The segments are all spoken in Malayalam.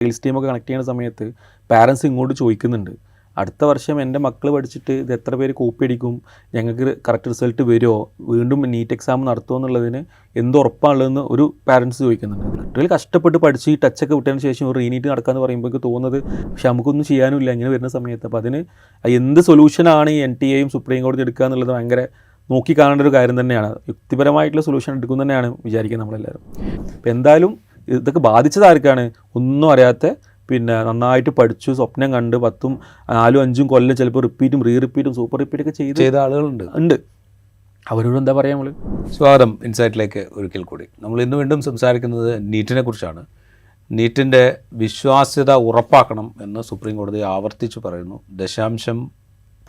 സെയിൽസ് ടീമൊക്കെ കണക്ട് ചെയ്യുന്ന സമയത്ത് പാരൻസ് ഇങ്ങോട്ട് ചോദിക്കുന്നുണ്ട്, അടുത്ത വർഷം എൻ്റെ മക്കൾ പഠിച്ചിട്ട് ഇത് എത്ര പേര് കോപ്പി അടിക്കും, ഞങ്ങൾക്ക് കറക്റ്റ് റിസൾട്ട് വരുമോ, വീണ്ടും നീറ്റ് എക്സാം നടത്തുമോ എന്നുള്ളതിന് എന്തുറപ്പാണുള്ളതെന്ന് ഒരു പാരൻസ് ചോദിക്കുന്നുണ്ട്. കുട്ടികൾ കഷ്ടപ്പെട്ട് പഠിച്ച് ഈ ടച്ചൊക്കെ വിട്ടതിന് ശേഷം ഒരു റീനീറ്റ് നടക്കാമെന്ന് പറയുമ്പോൾ എനിക്ക് തോന്നുന്നത് പക്ഷെ നമുക്കൊന്നും ചെയ്യാനുമില്ല ഇങ്ങനെ വരുന്ന സമയത്ത്. അപ്പോൾ അതിന് എന്ത് സൊല്യൂഷനാണ് ഈ NTA യും സുപ്രീം കോടതി എടുക്കുക എന്നുള്ളത് ഭയങ്കര നോക്കി കാണേണ്ട ഒരു കാര്യം തന്നെയാണ്. യുക്തിപരമായിട്ടുള്ള സൊല്യൂഷൻ എടുക്കും തന്നെയാണ് വിചാരിക്കുന്നത് നമ്മളെല്ലാവരും. അപ്പോൾ എന്തായാലും ഇതൊക്കെ ബാധിച്ചത് ആർക്കാണ്? ഒന്നും അറിയാത്ത, പിന്നെ നന്നായിട്ട് പഠിച്ചു സ്വപ്നം കണ്ട് 10ഉം 4ഉം 5ഉം കൊല്ലം ചിലപ്പോൾ റിപ്പീറ്റും റിപ്പീറ്റും സൂപ്പർ റിപ്പീറ്റൊക്കെ ചെയ്ത ആളുകളുണ്ട്. അവരോട് എന്താ പറയുക നമ്മൾ? സ്വാഗതം ഇൻസൈറ്റിലേക്ക് ഒരിക്കൽ കൂടി. നമ്മൾ ഇന്ന് വീണ്ടും സംസാരിക്കുന്നത് നീറ്റിനെ കുറിച്ചാണ്. നീറ്റിൻ്റെ വിശ്വാസ്യത ഉറപ്പാക്കണം എന്ന് സുപ്രീം കോടതി ആവർത്തിച്ച് പറയുന്നു.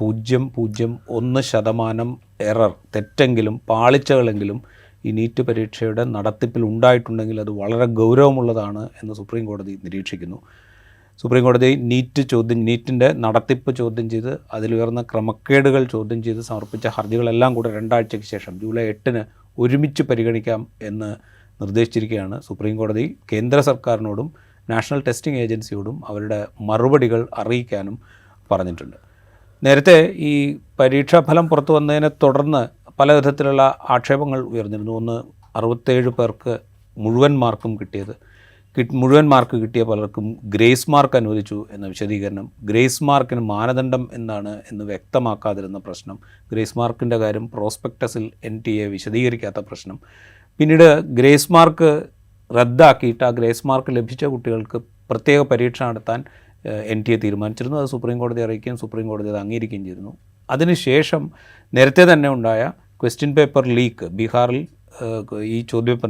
0.001% എറർ, തെറ്റെങ്കിലും പാളിച്ചകളെങ്കിലും ഈ നീറ്റ് പരീക്ഷയുടെ നടത്തിപ്പിൽ ഉണ്ടായിട്ടുണ്ടെങ്കിൽ അത് വളരെ ഗൗരവമുള്ളതാണ് എന്ന് സുപ്രീം കോടതി നിരീക്ഷിക്കുന്നു. സുപ്രീം കോടതി നീറ്റിൻ്റെ നടത്തിപ്പ് ചോദ്യം ചെയ്ത് അതിലുയർന്ന ക്രമക്കേടുകൾ ചോദ്യം ചെയ്ത് സമർപ്പിച്ച ഹർജികളെല്ലാം കൂടെ 2 ആഴ്ചയ്ക്ക് ശേഷം ജൂലൈ 8 ഒരുമിച്ച് പരിഗണിക്കാം എന്ന് നിർദ്ദേശിച്ചിരിക്കുകയാണ്. സുപ്രീം കോടതി കേന്ദ്ര സർക്കാരിനോടും നാഷണൽ ടെസ്റ്റിംഗ് ഏജൻസിയോടും അവരുടെ മറുപടികൾ അറിയിക്കാനും പറഞ്ഞിട്ടുണ്ട്. നേരത്തെ ഈ പരീക്ഷാഫലം പുറത്തു വന്നതിനെ തുടർന്ന് പല വിധത്തിലുള്ള ആക്ഷേപങ്ങൾ ഉയർന്നിരുന്നു. ഒന്ന്, 67 പേർക്ക് മുഴുവൻ മാർക്കും മുഴുവൻ മാർക്ക് കിട്ടിയ പലർക്കും ഗ്രേസ് മാർക്ക് അനുവദിച്ചു എന്ന വിശദീകരണം, ഗ്രേസ് മാർക്കിന് മാനദണ്ഡം എന്താണ് എന്ന് വ്യക്തമാക്കാതിരുന്ന പ്രശ്നം, ഗ്രേസ് മാർക്കിൻ്റെ കാര്യം പ്രോസ്പെക്ടസിൽ NTA വിശദീകരിക്കാത്ത പ്രശ്നം, പിന്നീട് ഗ്രേസ് മാർക്ക് റദ്ദാക്കിയിട്ട് ആ ഗ്രേസ് മാർക്ക് ലഭിച്ച കുട്ടികൾക്ക് പ്രത്യേക പരീക്ഷ നടത്താൻ NTA തീരുമാനിച്ചിരുന്നു. അത് സുപ്രീം കോടതി അറിയിക്കുകയും സുപ്രീം കോടതി അത് അംഗീകരിക്കുകയും ചെയ്തിരുന്നു. അതിനുശേഷം നേരത്തെ തന്നെ ഉണ്ടായ ക്വസ്റ്റ്യൻ പേപ്പർ ലീക്ക്, ബീഹാറിൽ ഈ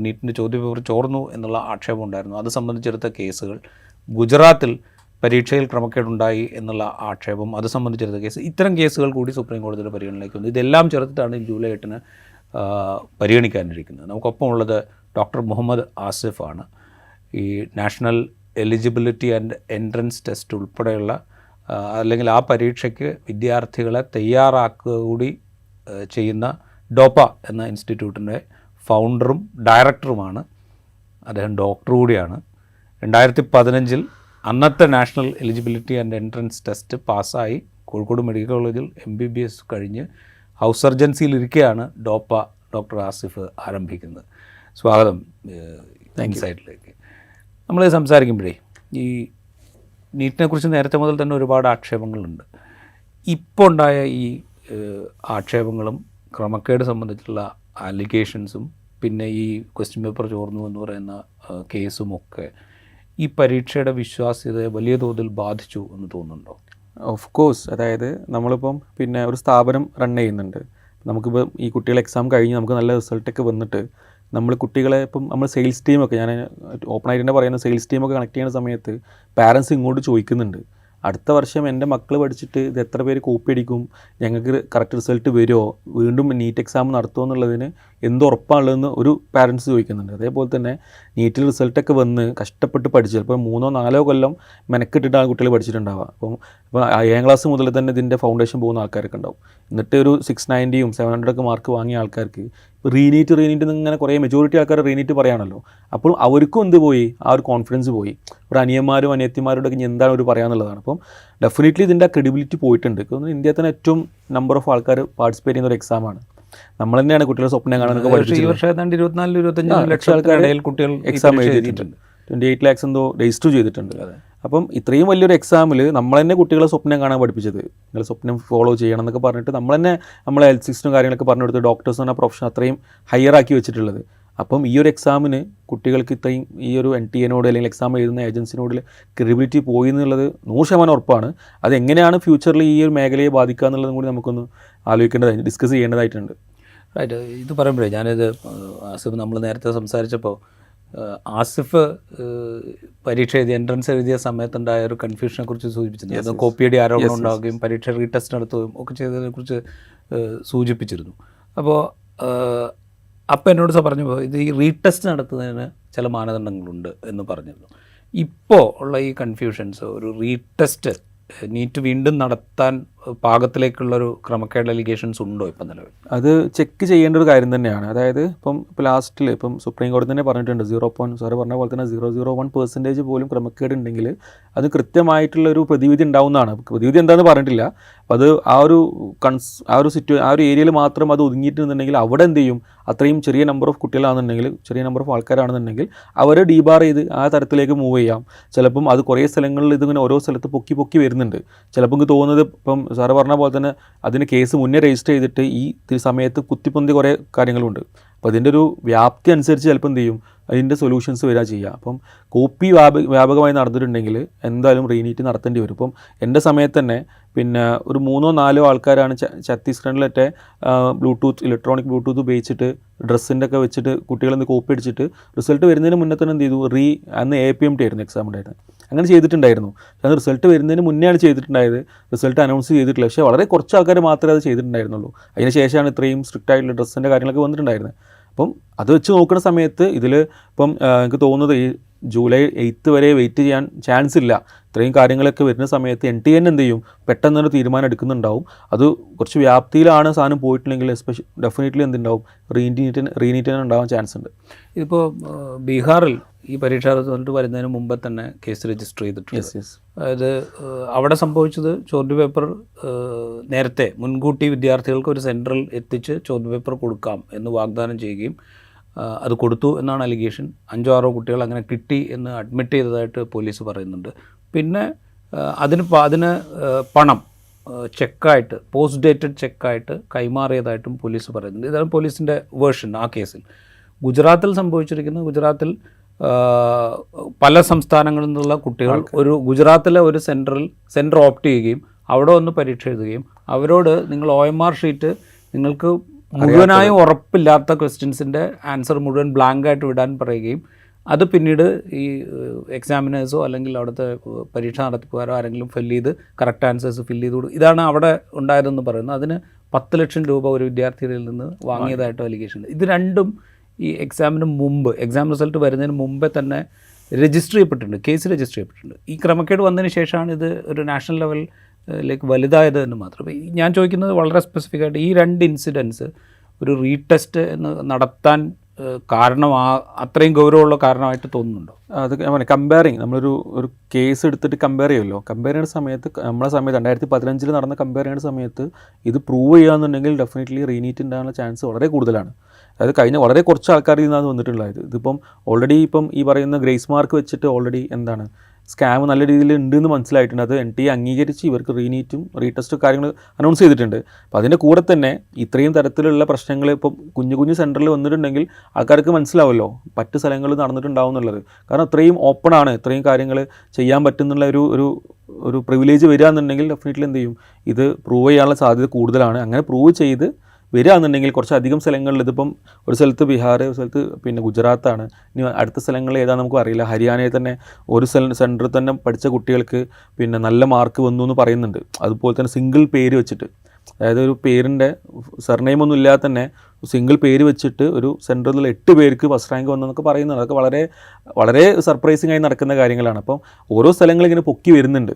നീറ്റിൻ്റെ ചോദ്യപേപ്പർ ചോർന്നു എന്നുള്ള ആക്ഷേപം ഉണ്ടായിരുന്നു. അത് സംബന്ധിച്ചെടുത്ത കേസുകൾ, ഗുജറാത്തിൽ പരീക്ഷയിൽ ക്രമക്കേടുണ്ടായി എന്നുള്ള ആക്ഷേപം, അത് സംബന്ധിച്ചെടുത്ത കേസ്, ഇത്തരം കേസുകൾ കൂടി സുപ്രീം കോടതിയുടെ പരിഗണനയിലേക്ക് വന്നു. ഇതെല്ലാം ചേർത്തിട്ടാണ് ജൂലൈ 8 പരിഗണിക്കാനിരിക്കുന്നത്. നമുക്കൊപ്പമുള്ളത് ഡോക്ടർ മുഹമ്മദ് ആസിഫ് ആണ്. ഈ national eligibility and entrance test ഉൾപ്പെടെയുള്ള അല്ലെങ്കിൽ ആ പരീക്ഷയ്ക്ക് വിദ്യാർത്ഥികളെ തയ്യാറാക്കുക കൂടി ചെയ്യുന്ന ഡോപ്പ എന്ന ഇൻസ്റ്റിറ്റ്യൂട്ടിൻ്റെ ഫൗണ്ടറും ഡയറക്ടറുമാണ്. അദ്ദേഹം ഡോക്ടർ കൂടിയാണ്. 2015 അന്നത്തെ national eligibility and entrance test പാസ്സായി കോഴിക്കോട് മെഡിക്കൽ കോളേജിൽ MBBS കഴിഞ്ഞ് ഹൗസ് സർജൻസിയിൽ ഇരിക്കുകയാണ് ഡോക്ടർ ആസിഫ് ആരംഭിക്കുന്നത്. സ്വാഗതം ഇൻസൈറ്റിലേക്ക്. നമ്മൾ സംസാരിക്കുമ്പോഴേ ഈ നീറ്റിനെക്കുറിച്ച് നേരത്തെ മുതൽ തന്നെ ഒരുപാട് ആക്ഷേപങ്ങളുണ്ട്. ഇപ്പോൾ ഉണ്ടായ ഈ ആക്ഷേപങ്ങളും ക്രമക്കേട് സംബന്ധിച്ചുള്ള അലിഗേഷൻസും പിന്നെ ഈ ക്വസ്റ്റ്യൻ പേപ്പർ ചോർന്നു എന്ന് പറയുന്ന കേസുമൊക്കെ ഈ പരീക്ഷയുടെ വിശ്വാസ്യതയെ വലിയ തോതിൽ ബാധിച്ചു എന്ന് തോന്നുന്നുണ്ടോ? Of course. അതായത് നമ്മളിപ്പം പിന്നെ ഒരു സ്ഥാപനം റൺ ചെയ്യുന്നുണ്ട്. നമുക്കിപ്പോൾ ഈ കുട്ടികൾ എക്സാം കഴിഞ്ഞ് നമുക്ക് നല്ല റിസൾട്ടൊക്കെ വന്നിട്ട് നമ്മൾ കുട്ടികളെ ഇപ്പം നമ്മൾ സെയിൽസ് ടീമൊക്കെ, ഞാൻ ഓപ്പണായിട്ട് തന്നെ പറയുന്ന സെയിൽസ് ടീമൊക്കെ കണക്ട് ചെയ്യുന്ന സമയത്ത് പാരൻസ് ഇങ്ങോട്ട് ചോദിക്കുന്നുണ്ട്, അടുത്ത വർഷം എൻ്റെ മക്കൾ പഠിച്ചിട്ട് ഇത് എത്ര പേര് കോപ്പി അടിക്കും, ഞങ്ങൾക്ക് കറക്റ്റ് റിസൾട്ട് വരുമോ, വീണ്ടും നീറ്റ് എക്സാം നടത്തുമോ എന്നുള്ളതിന് എന്തുറപ്പാണുള്ളതെന്ന് ഒരു പാരൻസ് ചോദിക്കുന്നുണ്ട്. അതേപോലെ തന്നെ നീറ്റിൽ റിസൾട്ടൊക്കെ വന്ന് കഷ്ടപ്പെട്ട് പഠിച്ചു ചിലപ്പോൾ 3-4 കൊല്ലം മെനക്കെട്ടിട്ടാണ് കുട്ടികൾ പഠിച്ചിട്ടുണ്ടാവുക. അപ്പോൾ 7ാം ക്ലാസ് മുതൽ തന്നെ ഇതിൻ്റെ ഫൗണ്ടേഷൻ പോകുന്ന ആൾക്കാരൊക്കെ ഉണ്ടാവും. എന്നിട്ട് ഒരു 690 700 മാർക്ക് വാങ്ങിയ ആൾക്കാർക്ക് റീനീറ്റ് ഇങ്ങനെ കുറേ മെജോറിറ്റി ആൾക്കാർ റീനീറ്റ് പറയാണല്ലോ. അപ്പോൾ അവർക്കും എന്ത് പോയി, ആ ഒരു കോൺഫിഡൻസ് പോയി. ഒരു അനിയന്മാരും അനിയത്തിമാരോടൊക്കെ എന്താണ് അവർ പറയാന്നുള്ളതാണ്. അപ്പം ഡെഫിനറ്റ്ലി ഇതിൻ്റെ ക്രെഡിബിലിറ്റി പോയിട്ടുണ്ട്. ഇന്ത്യയിൽ തന്നെ ഏറ്റവും നമ്പർ ഓഫ് ആൾക്കാർ പാർട്ടിസിപ്പേറ്റ് ചെയ്യുന്ന ഒരു എക്സാമാണ്. നമ്മൾ തന്നെയാണ് കുട്ടികളുടെ സ്വപ്നം കാണാനൊക്കെ പഠിച്ചത്. ഈ വർഷം 24-25 ലക്ഷം ആൾക്കാരുടെ കുട്ടികൾ എക്സാം എഴുതിയിട്ടുണ്ട്. 28 lakhs എന്തോ രജിസ്റ്റർ ചെയ്തിട്ടുണ്ട്. അപ്പം ഇത്രയും വലിയൊരു എക്സാമിൽ നമ്മൾ തന്നെ കുട്ടികളെ സ്വപ്നം കാണാൻ പഠിപ്പിച്ചത്, നിങ്ങൾ സ്വപ്നം ഫോളോ ചെയ്യണം എന്നൊക്കെ പറഞ്ഞിട്ട് നമ്മൾ തന്നെ നമ്മളെ ഹെൽത്ത് സിസ്റ്റം കാര്യങ്ങളൊക്കെ പറഞ്ഞു കൊടുത്ത് ഡോക്ടേഴ്സ് എന്ന പ്രൊഫഷൻ അത്രയും ഹയർ ആക്കി വെച്ചിട്ടുള്ളത്. അപ്പം ഈ ഒരു എക്സാമിന് കുട്ടികൾക്ക് ഇത്രയും ഈ ഒരു NTA അല്ലെങ്കിൽ എക്സാം എഴുതുന്ന ഏജൻസിനോട് ക്രെഡിബിലിറ്റി പോയി എന്നുള്ളത് 100% ഉറപ്പാണ്. അതെങ്ങനെയാണ് ഫ്യൂച്ചറിൽ ഈ ഒരു മേഖലയെ ബാധിക്കുക എന്നുള്ളതും കൂടി നമുക്കൊന്ന് ആലോചിക്കേണ്ടതായി, ഡിസ്കസ് ചെയ്യേണ്ടതായിട്ടുണ്ട്. റൈറ്റ്. ഇത് പറയുമ്പോഴേ ഞാനിത് ആസിഫ് നമ്മൾ നേരത്തെ സംസാരിച്ചപ്പോൾ ആസിഫ് പരീക്ഷ എഴുതിയ എൻട്രൻസ് എഴുതിയ സമയത്തുണ്ടായ ഒരു കൺഫ്യൂഷനെ കുറിച്ച് സൂചിപ്പിച്ചിരുന്നു. കോപ്പിയടി ആരോപണം ഉണ്ടാവുകയും പരീക്ഷ റീടെസ്റ്റ് നടത്തുകയും ഒക്കെ ചെയ്തതിനെക്കുറിച്ച് സൂചിപ്പിച്ചിരുന്നു. അപ്പോൾ എന്നോട് പറഞ്ഞപ്പോൾ ഇത് ഈ റീടെസ്റ്റ് നടത്തുന്നതിന് ചില മാനദണ്ഡങ്ങളുണ്ട് എന്ന് പറഞ്ഞിരുന്നു. ഇപ്പോൾ ഉള്ള ഈ കൺഫ്യൂഷൻസ്, ഒരു റീടെസ്റ്റ് നീറ്റ് വീണ്ടും നടത്താൻ പാകത്തിലേക്കുള്ളൊരു ക്രമക്കേട് അലിഗേഷൻസ് ഉണ്ടോ ഇപ്പം നിലവിൽ? അത് ചെക്ക് ചെയ്യേണ്ട ഒരു കാര്യം തന്നെയാണ്. അതായത് ഇപ്പോൾ ലാസ്റ്റിൽ ഇപ്പം സുപ്രീം കോടതി തന്നെ പറഞ്ഞിട്ടുണ്ട്, സാറ് പറഞ്ഞ പോലെ തന്നെ 0.01% പോലും ക്രമക്കേട് ഉണ്ടെങ്കിൽ അത് കൃത്യമായിട്ടുള്ളൊരു പ്രതിവിധി ഉണ്ടാവുന്നതാണ്. പ്രതിവിധി എന്താണെന്ന് പറഞ്ഞിട്ടില്ല. അപ്പോൾ അത് ആ ഒരു ഏരിയയിൽ മാത്രം അത് ഒതുങ്ങിയിട്ടുണ്ടെങ്കിൽ അവിടെ എന്ത് ചെയ്യും, അത്രയും ചെറിയ നമ്പർ ഓഫ് കുട്ടികളാണെന്നുണ്ടെങ്കിൽ, ചെറിയ നമ്പർ ഓഫ് ആൾക്കാരാണെന്നുണ്ടെങ്കിൽ അവരെ ഡീബാർ ചെയ്ത് ആ തരത്തിലേക്ക് മൂവ് ചെയ്യാം. ചിലപ്പം അത് കുറേ സ്ഥലങ്ങളിൽ ഇതിങ്ങനെ ഓരോ സ്ഥലത്ത് പൊക്കി വരുന്നുണ്ട്. ചിലപ്പോൾ എനിക്ക് തോന്നുന്നത് ഇപ്പം സാറ് പറഞ്ഞ പോലെ തന്നെ അതിന് കേസ് മുന്നേ രജിസ്റ്റർ ചെയ്തിട്ട് ഈ സമയത്ത് കുത്തിപ്പൊന്തി കുറേ കാര്യങ്ങളുണ്ട്. അപ്പോൾ അതിൻ്റെ ഒരു വ്യാപ്തി അനുസരിച്ച് ചിലപ്പോൾ എന്ത് ചെയ്യും, അതിൻ്റെ സൊല്യൂഷൻസ് വരിക ചെയ്യുക. അപ്പം കോപ്പി വ്യാപകമായി നടന്നിട്ടുണ്ടെങ്കിൽ എന്തായാലും റീനീറ്റ് നടത്തേണ്ടി വരും. ഇപ്പം എൻ്റെ സമയത്ത് തന്നെ പിന്നെ ഒരു 3-4 ആൾക്കാരാണ് ഛത്തീസ്ഗഡിലൊക്കെ ഇലക്ട്രോണിക് ബ്ലൂടൂത്ത് ഉപയോഗിച്ചിട്ട് ഡ്രസ്സിൻ്റെ ഒക്കെ വെച്ചിട്ട് കുട്ടികളെന്ന് കോപ്പി അടിച്ചിട്ട് റിസൾട്ട് വരുന്നതിന് മുന്നേ തന്നെ എന്ത് ചെയ്തു, അന്ന് APMT ആയിരുന്നു എക്സാം ഉണ്ടായിരുന്നു, അങ്ങനെ ചെയ്തിട്ടുണ്ടായിരുന്നു. അത് റിസൾട്ട് വരുന്നതിന് മുന്നെയാണ് ചെയ്തിട്ടുണ്ടായത്, റിസൾട്ട് അനൗൺസ് ചെയ്തിട്ടില്ല. പക്ഷേ വളരെ കുറച്ച് ആൾക്കാർ മാത്രമേ അത് ചെയ്തിട്ടുണ്ടായിരുന്നുള്ളൂ. അതിന് ശേഷമാണ് ഇത്രയും സ്ട്രിക്റ്റ് ആയിട്ടുള്ള ഡ്രസ്സിൻ്റെ കാര്യങ്ങളൊക്കെ വന്നിട്ടുണ്ടായിരുന്നത്. അപ്പം അത് വെച്ച് നോക്കുന്ന സമയത്ത് ഇതിൽ ഇപ്പം എനിക്ക് തോന്നുന്നത് ഈ ജൂലൈ 8 വരെ വെയിറ്റ് ചെയ്യാൻ ചാൻസ് ഇല്ല. ഇത്രയും കാര്യങ്ങളൊക്കെ വരുന്ന സമയത്ത് NTN എന്ത് ചെയ്യും, പെട്ടെന്നൊരു തീരുമാനം എടുക്കുന്നുണ്ടാവും. അത് കുറച്ച് വ്യാപ്തിയിലാണ് സാധനം പോയിട്ടുണ്ടെങ്കിൽ ഡെഫിനറ്റ്ലി എന്തുണ്ടാവും, റീനീറ്റിന് ഉണ്ടാവാൻ ചാൻസ് ഉണ്ട്. ഇതിപ്പോൾ ബീഹാറിൽ ഈ പരീക്ഷാ റിസൾട്ട് വരുന്നതിന് മുമ്പ് തന്നെ കേസ് രജിസ്റ്റർ ചെയ്തിട്ടുണ്ട്. അതായത് അവിടെ സംഭവിച്ചത് ചോദ്യപേപ്പർ നേരത്തെ മുൻകൂട്ടി വിദ്യാർത്ഥികൾക്ക് ഒരു സെൻറ്ററിൽ എത്തിച്ച് ചോദ്യപേപ്പർ കൊടുക്കാം എന്ന് വാഗ്ദാനം ചെയ്യുകയും അത് കൊടുത്തു എന്നാണ് അലിഗേഷൻ. 5-6 കുട്ടികൾ അങ്ങനെ കിട്ടി എന്ന് അഡ്മിറ്റ് ചെയ്തതായിട്ട് പോലീസ് പറയുന്നുണ്ട്. പിന്നെ അതിന് പണം ചെക്കായിട്ട്, പോസ്റ്റ് ഡേറ്റഡ് ചെക്കായിട്ട് കൈമാറിയതായിട്ടും പോലീസ് പറയുന്നുണ്ട്. ഇതാണ് പോലീസിൻ്റെ വേർഷൻ ആ കേസിൽ. ഗുജറാത്തിൽ സംഭവിച്ചിരിക്കുന്നത്, ഗുജറാത്തിൽ പല സംസ്ഥാനങ്ങളിൽ നിന്നുള്ള കുട്ടികൾ ഗുജറാത്തിലെ ഒരു സെൻറ്റർ ഓപ്റ്റ് ചെയ്യുകയും അവിടെ വന്ന് പരീക്ഷ എഴുതുകയും അവരോട് നിങ്ങൾ OMR ഷീറ്റ് നിങ്ങൾക്ക് മുഴുവനായും ഉറപ്പില്ലാത്ത ക്വസ്റ്റ്യൻസിൻ്റെ ആൻസർ മുഴുവൻ ബ്ലാങ്ക് ആയിട്ട് വിടാൻ പറയുകയും അത് പിന്നീട് ഈ എക്സാമിനേഴ്സോ അല്ലെങ്കിൽ അവിടുത്തെ പരീക്ഷ നടത്തിപ്പുകാരോ ആരെങ്കിലും കറക്റ്റ് ആൻസേഴ്സ് ഫില്ല് ചെയ്ത് കൊടുക്കും. ഇതാണ് അവിടെ ഉണ്ടായതെന്ന് പറയുന്നത്. അതിന് 10 ലക്ഷം രൂപ ഒരു വിദ്യാർത്ഥികളിൽ നിന്ന് വാങ്ങിയതായിട്ട് അലിഗേഷൻ. ഇത് രണ്ടും ഈ എക്സാമിന് മുമ്പ്, എക്സാം റിസൾട്ട് വരുന്നതിന് മുമ്പേ തന്നെ രജിസ്റ്റർ ചെയ്യപ്പെട്ടിട്ടുണ്ട്, കേസ് രജിസ്റ്റർ ചെയ്യപ്പെട്ടിട്ടുണ്ട്. ഈ ക്രമക്കേട് വന്നതിന് ശേഷമാണ് ഇത് ഒരു നാഷണൽ ലെവലിലേക്ക് വലുതായത് എന്ന് മാത്രം. ഞാൻ ചോദിക്കുന്നത് വളരെ സ്പെസിഫിക് ആയിട്ട് ഈ 2 ഇൻസിഡൻസ് ഒരു റീടെസ്റ്റ് എന്ന് നടത്താൻ അത്രയും ഗൗരവമുള്ള കാരണമായിട്ട് തോന്നുന്നുണ്ടോ? അത് കമ്പയറിങ്, നമ്മളൊരു കേസ് എടുത്തിട്ട് കമ്പയർ ചെയ്യുമല്ലോ. കമ്പയർ ചെയ്യുന്ന സമയത്ത് 2015 നടന്ന കമ്പയർ ചെയ്യുന്ന സമയത്ത് ഇത് പ്രൂവ് ചെയ്യുകയെന്നുണ്ടെങ്കിൽ ഡെഫിനറ്റ്ലി റീനീറ്റ് ഉണ്ടാകാനുള്ള ചാൻസ് വളരെ കൂടുതലാണ്. അതായത് വളരെ കുറച്ച് ആൾക്കാരിൽ നിന്നാണ് വന്നിട്ടുള്ളത്. ഇതിപ്പം ഓൾറെഡി ഈ പറയുന്ന ഗ്രേസ് മാർക്ക് വെച്ചിട്ട് ഓൾറെഡി സ്കാം നല്ല രീതിയിൽ ഉണ്ടെന്ന് മനസ്സിലായിട്ടുണ്ട്. അത് NTA അംഗീകരിച്ച് ഇവർക്ക് റീനീറ്റും റീടെസ്റ്റും കാര്യങ്ങൾ അനൗൺസ് ചെയ്തിട്ടുണ്ട്. അപ്പോൾ അതിൻ്റെ കൂടെ തന്നെ ഇത്രയും തരത്തിലുള്ള പ്രശ്നങ്ങൾ ഇപ്പം കുഞ്ഞു സെൻറ്ററിൽ വന്നിട്ടുണ്ടെങ്കിൽ ആൾക്കാർക്ക് മനസ്സിലാവുമല്ലോ മറ്റ് സ്ഥലങ്ങളിൽ നടന്നിട്ടുണ്ടാവും എന്നുള്ളത്. കാരണം ഇത്രയും ഓപ്പണാണ്, ഇത്രയും കാര്യങ്ങൾ ചെയ്യാൻ പറ്റുന്നുള്ള ഒരു പ്രിവിലേജ് വരിക എന്നുണ്ടെങ്കിൽ ഡെഫിനറ്റ്ലി എന്ത് ചെയ്യും, ഇത് പ്രൂവ് ചെയ്യാനുള്ള സാധ്യത കൂടുതലാണ്. അങ്ങനെ പ്രൂവ് ചെയ്ത് വരികയാണെന്നുണ്ടെങ്കിൽ കുറച്ചധികം സ്ഥലങ്ങളിൽ, ഇതിപ്പം ഒരു സ്ഥലത്ത് ബീഹാർ, ഒരു സ്ഥലത്ത് പിന്നെ ഗുജറാത്താണ്, ഇനി അടുത്ത സ്ഥലങ്ങളിൽ ഏതാണെന്ന് നമുക്ക് അറിയില്ല. ഹരിയാനയിൽ തന്നെ ഒരു സെൻറ്ററിൽ തന്നെ പഠിച്ച കുട്ടികൾക്ക് പിന്നെ നല്ല മാർക്ക് വന്നു എന്ന് പറയുന്നുണ്ട്. അതുപോലെ തന്നെ സിംഗിൾ പേര് വെച്ചിട്ട്, അതായത് ഒരു പേരിൻ്റെ സർനെയിമൊന്നും ഇല്ലാതെ തന്നെ സിംഗിൾ പേര് വെച്ചിട്ട് ഒരു സെൻറ്ററിൽ 8 പേർക്ക് ഫസ്റ്റ് റാങ്ക് വന്നതെന്നൊക്കെ പറയുന്നത്. അതൊക്കെ വളരെ വളരെ സർപ്രൈസിംഗ് ആയി നടക്കുന്ന കാര്യങ്ങളാണ്. അപ്പം ഓരോ സ്ഥലങ്ങളിങ്ങനെ പൊക്കി വരുന്നുണ്ട്.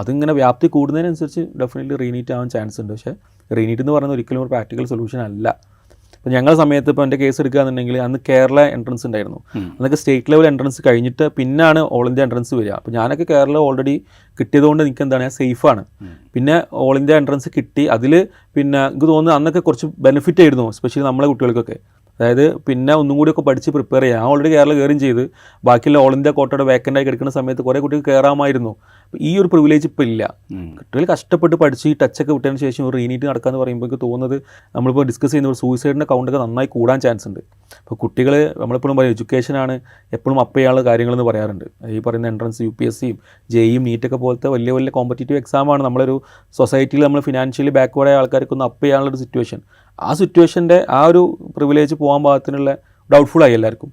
അതിങ്ങനെ വ്യാപ്തി കൂടുന്നതിനനുസരിച്ച് ഡെഫിനറ്റ്ലി റീനീറ്റ് ആവാൻ ചാൻസ് ഉണ്ട്. പക്ഷേ റീനീറ്റ് എന്ന് പറയുന്നത് ഒരിക്കലും ഒരു പ്രാക്ടിക്കൽ സൊല്യൂഷൻ അല്ല. ഇപ്പോൾ ഞങ്ങളുടെ സമയത്ത് ഇപ്പോൾ എൻ്റെ കേസ് എടുക്കുകയാണെന്നുണ്ടെങ്കിൽ അന്ന് കേരള എൻട്രൻസ് ഉണ്ടായിരുന്നു. അന്നൊക്കെ സ്റ്റേറ്റ് ലെവൽ എൻട്രൻസ് കഴിഞ്ഞിട്ട് പിന്നാണ് ഓൾ ഇന്ത്യ എൻട്രൻസ് വരിക. അപ്പോൾ ഞാനൊക്കെ കേരള ഓൾറെഡി കിട്ടിയതുകൊണ്ട് എനിക്ക് ഞാൻ സേഫാണ്. പിന്നെ ഓൾ ഇന്ത്യ എൻട്രൻസ് കിട്ടി. അതിൽ പിന്നെ എനിക്ക് തോന്നുന്നു അന്നൊക്കെ കുറച്ച് ബെനിഫിറ്റ് ആയിരുന്നു, എസ്പെഷ്യലി നമ്മളെ കുട്ടികൾക്കൊക്കെ. അതായത് പിന്നെ ഒന്നും കൂടിയൊക്കെ പഠിച്ച് പ്രിപ്പയർ ചെയ്യാം. ഞാൻ ഓൾറെഡി കേരള കയറുകയും ചെയ്ത് ബാക്കിയുള്ള ഓൾ ഇന്ത്യ കോട്ടയുടെ വേക്കൻ്റായി കിടക്കുന്ന സമയത്ത് കുറേ കുട്ടികൾ കയറാമായിരുന്നു. ഈ ഒരു പ്രിവിലേജ് ഇപ്പോൾ ഇല്ല. കുട്ടികൾ കഷ്ടപ്പെട്ട് പഠിച്ച് ഈ ടച്ചൊക്കെ വിട്ടതിന് ശേഷം ഒരു റീനീറ്റ് നടക്കാമെന്ന് പറയുമ്പോൾ എനിക്ക് തോന്നുന്നത് നമ്മളിപ്പോൾ ഡിസ്കസ് ചെയ്യുന്ന ഒരു സൂയിസൈഡിൻ്റെ കൗണ്ടൊക്കെ നന്നായി കൂടാൻ ചാൻസ് ഉണ്ട്. അപ്പോൾ കുട്ടികൾ നമ്മളെപ്പോഴും പറയും എഡ്യൂക്കേഷനാണ് എപ്പോഴും അപ്പ് ചെയ്യാനുള്ള കാര്യങ്ങളെന്ന് പറയാറുണ്ട്. ഈ പറയുന്ന എൻട്രൻസ് UPSCയും JEEയും നീറ്റൊക്കെ പോലത്തെ വലിയ കോമ്പറ്റേറ്റീവ് എക്സാമാണ് നമ്മളൊരു സൊസൈറ്റിയിൽ നമ്മൾ ഫിനാൻഷ്യലി ബാക്ക്വേർഡായ ആൾക്കാർക്കൊന്ന് അപ്പ് ചെയ്യാനുള്ളൊരു സിറ്റുവേഷൻ. ആ സിറ്റുവേഷൻ്റെ ആ ഒരു പ്രിവിലേജ് പോകാൻ പാകത്തിനുള്ള ഡൗട്ട്ഫുള്ളായി എല്ലാവർക്കും.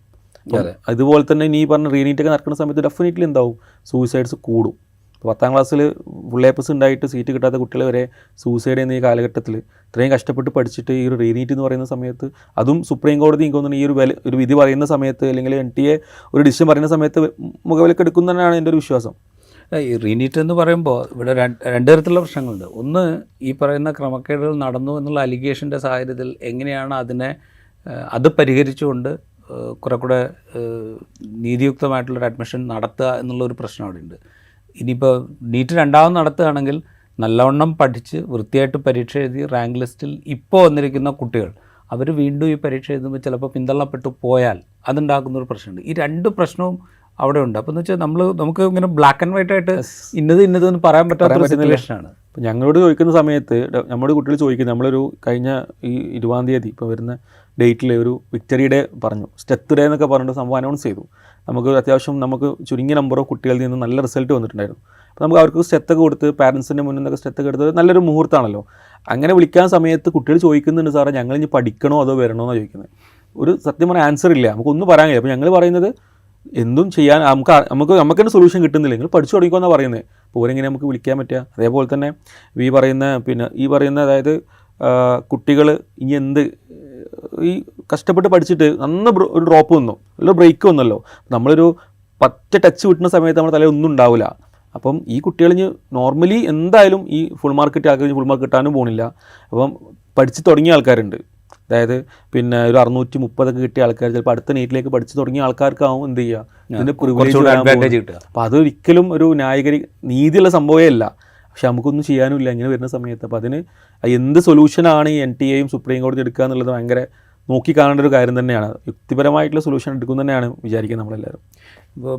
അതുപോലെ തന്നെ ഇനി പറഞ്ഞ റീനീറ്റൊക്കെ നടക്കുന്ന സമയത്ത് ഡെഫിനറ്റ്ലി എന്താവും, സൂയിസൈഡ്സ് കൂടും. ഇപ്പോൾ 10ാം ക്ലാസ്സിൽ ഫുൾ A+ ഉണ്ടായിട്ട് സീറ്റ് കിട്ടാത്ത കുട്ടികൾ വരെ സൂയിസൈഡ് ചെയ്യുന്ന ഈ കാലഘട്ടത്തിൽ ഇത്രയും കഷ്ടപ്പെട്ട് പഠിച്ചിട്ട് ഈ ഒരു റീനീറ്റ് എന്ന് പറയുന്ന സമയത്ത്, അതും സുപ്രീം കോടതി എനിക്ക് തോന്നുന്നു ഈ ഒരു വിധി പറയുന്ന സമയത്ത് അല്ലെങ്കിൽ NTA ഒരു ഡിസിഷൻ പറയുന്ന സമയത്ത് മുഖവിലക്കെടുക്കുന്നതാണ് എൻ്റെ ഒരു വിശ്വാസം. ഈ റീനീറ്റ് എന്ന് പറയുമ്പോൾ ഇവിടെ രണ്ട് തരത്തിലുള്ള പ്രശ്നങ്ങളുണ്ട്. ഒന്ന്, ഈ പറയുന്ന ക്രമക്കേടുകൾ നടന്നു എന്നുള്ള അലിഗേഷൻ്റെ സാഹചര്യത്തിൽ എങ്ങനെയാണ് അതിനെ അത് പരിഹരിച്ചുകൊണ്ട് കുറെ കൂടെ നീതിയുക്തമായിട്ടുള്ളൊരു അഡ്മിഷൻ നടത്തുക എന്നുള്ളൊരു പ്രശ്നം അവിടെ ഉണ്ട്. ഇനിയിപ്പോൾ നീറ്റ് രണ്ടാമത് നടത്തുകയാണെങ്കിൽ നല്ലവണ്ണം പഠിച്ച് വൃത്തിയായിട്ട് പരീക്ഷ എഴുതി റാങ്ക് ലിസ്റ്റിൽ ഇപ്പോൾ വന്നിരിക്കുന്ന കുട്ടികൾ അവർ വീണ്ടും ഈ പരീക്ഷ എഴുതുമ്പോൾ ചിലപ്പോൾ പിന്തള്ളപ്പെട്ടു പോയാൽ അതുണ്ടാക്കുന്നൊരു പ്രശ്നമുണ്ട്. ഈ രണ്ട് പ്രശ്നവും അവിടെ ഉണ്ട്. അപ്പോൾ എന്ന് വെച്ചാൽ നമുക്ക് ഇങ്ങനെ ബ്ലാക്ക് ആൻഡ് വൈറ്റ് ആയിട്ട് ഇന്നത് എന്ന് പറയാൻ പറ്റാത്ത സിറ്റുവേഷനാണ്. ഇപ്പോൾ ഞങ്ങളോട് ചോദിക്കുന്ന സമയത്ത് നമ്മുടെ കുട്ടികൾ ചോദിക്കുന്നത്, നമ്മളൊരു കഴിഞ്ഞ ഈ 20-ാം തീയതി ഇപ്പോൾ വരുന്ന ഡേറ്റിൽ ഒരു വിക്ടറി ഡേ പറഞ്ഞു, സ്റ്റെത്ത് ഡേ എന്നൊക്കെ പറഞ്ഞിട്ട് സംഭവം അനൗൺസ് ചെയ്തു. നമുക്ക് അത്യാവശ്യം നമുക്ക് ചുരുങ്ങിയ നമ്പർ ഓഫ് കുട്ടികളിൽ നിന്ന് നല്ല റിസൾട്ട് വന്നിട്ടുണ്ടായിരുന്നു. അപ്പോൾ നമുക്ക് അവർക്ക് സ്റ്റെത്തൊക്കെ കൊടുത്ത് പാരൻസിൻ്റെ മുന്നിൽ നിന്നൊക്കെ സ്റ്റെത്തൊക്കെ എടുത്തത് നല്ലൊരു മുഹൂർത്തമാണല്ലോ. അങ്ങനെ വിളിക്കാൻ സമയത്ത് കുട്ടികൾ ചോദിക്കുന്നുണ്ട്, സാറേ ഞങ്ങൾ ഇനി പഠിക്കണോ അതോ വരണോ എന്നാണ് ചോദിക്കുന്നത്. ഒരു സത്യം പറഞ്ഞാൽ ആൻസർ ഇല്ല, നമുക്കൊന്നും പറയാൻ കഴിയില്ല. അപ്പോൾ ഞങ്ങൾ പറയുന്നത് എന്തും ചെയ്യാൻ നമുക്ക് തന്നെ സൊല്യൂഷൻ കിട്ടുന്നില്ല, നിങ്ങൾ പഠിച്ചു തുടങ്ങിക്കോന്നാണ് പറയുന്നത്. അപ്പോൾ ഓരെങ്ങനെ നമുക്ക് വിളിക്കാൻ പറ്റുക? അതേപോലെ തന്നെ ഈ പറയുന്ന അതായത് കുട്ടികൾ ഇനി എന്ത് ഈ കഷ്ടപ്പെട്ട് പഠിച്ചിട്ട് ഒരു ഡ്രോപ്പ് വന്നു, ഒരു ബ്രേക്ക് വന്നല്ലോ, നമ്മളൊരു ടച്ച് വിട്ടുന്ന സമയത്ത് നമ്മുടെ തലയിൽ ഒന്നും ഉണ്ടാവില്ല. അപ്പം ഈ കുട്ടികൾ നോർമലി എന്തായാലും ഈ ഫുൾ മാർക്ക് ആൾക്കാർ ഫുൾ മാർക്ക് കിട്ടാനും പോകുന്നില്ല. അപ്പം പഠിച്ച് തുടങ്ങിയ ആൾക്കാരുണ്ട്, അതായത് ഒരു 630 കിട്ടിയ ആൾക്കാർ ചിലപ്പോൾ അടുത്ത നീറ്റിലേക്ക് പഠിച്ച് തുടങ്ങിയ ആൾക്കാർക്കാവും എന്ത് ചെയ്യുക, ഇതിൻ്റെ പ്രിവിലേജ് കിട്ടുക. അപ്പോൾ അതൊരിക്കലും ഒരു നീതിയുള്ള സംഭവമേ അല്ല. പക്ഷെ നമുക്കൊന്നും ചെയ്യാനുമില്ല ഇങ്ങനെ വരുന്ന സമയത്ത്. അപ്പോൾ അതിന് എന്ത് സൊല്യൂഷനാണ് ഈ NTA സുപ്രീം കോടതി എടുക്കുക എന്നുള്ളത് ഭയങ്കര നോക്കി കാണേണ്ട ഒരു കാര്യം തന്നെയാണ്. യുക്തിപരമായിട്ടുള്ള സൊല്യൂഷൻ എടുക്കും തന്നെയാണ് വിചാരിക്കുന്നത് നമ്മളെല്ലാവരും. ഇപ്പോൾ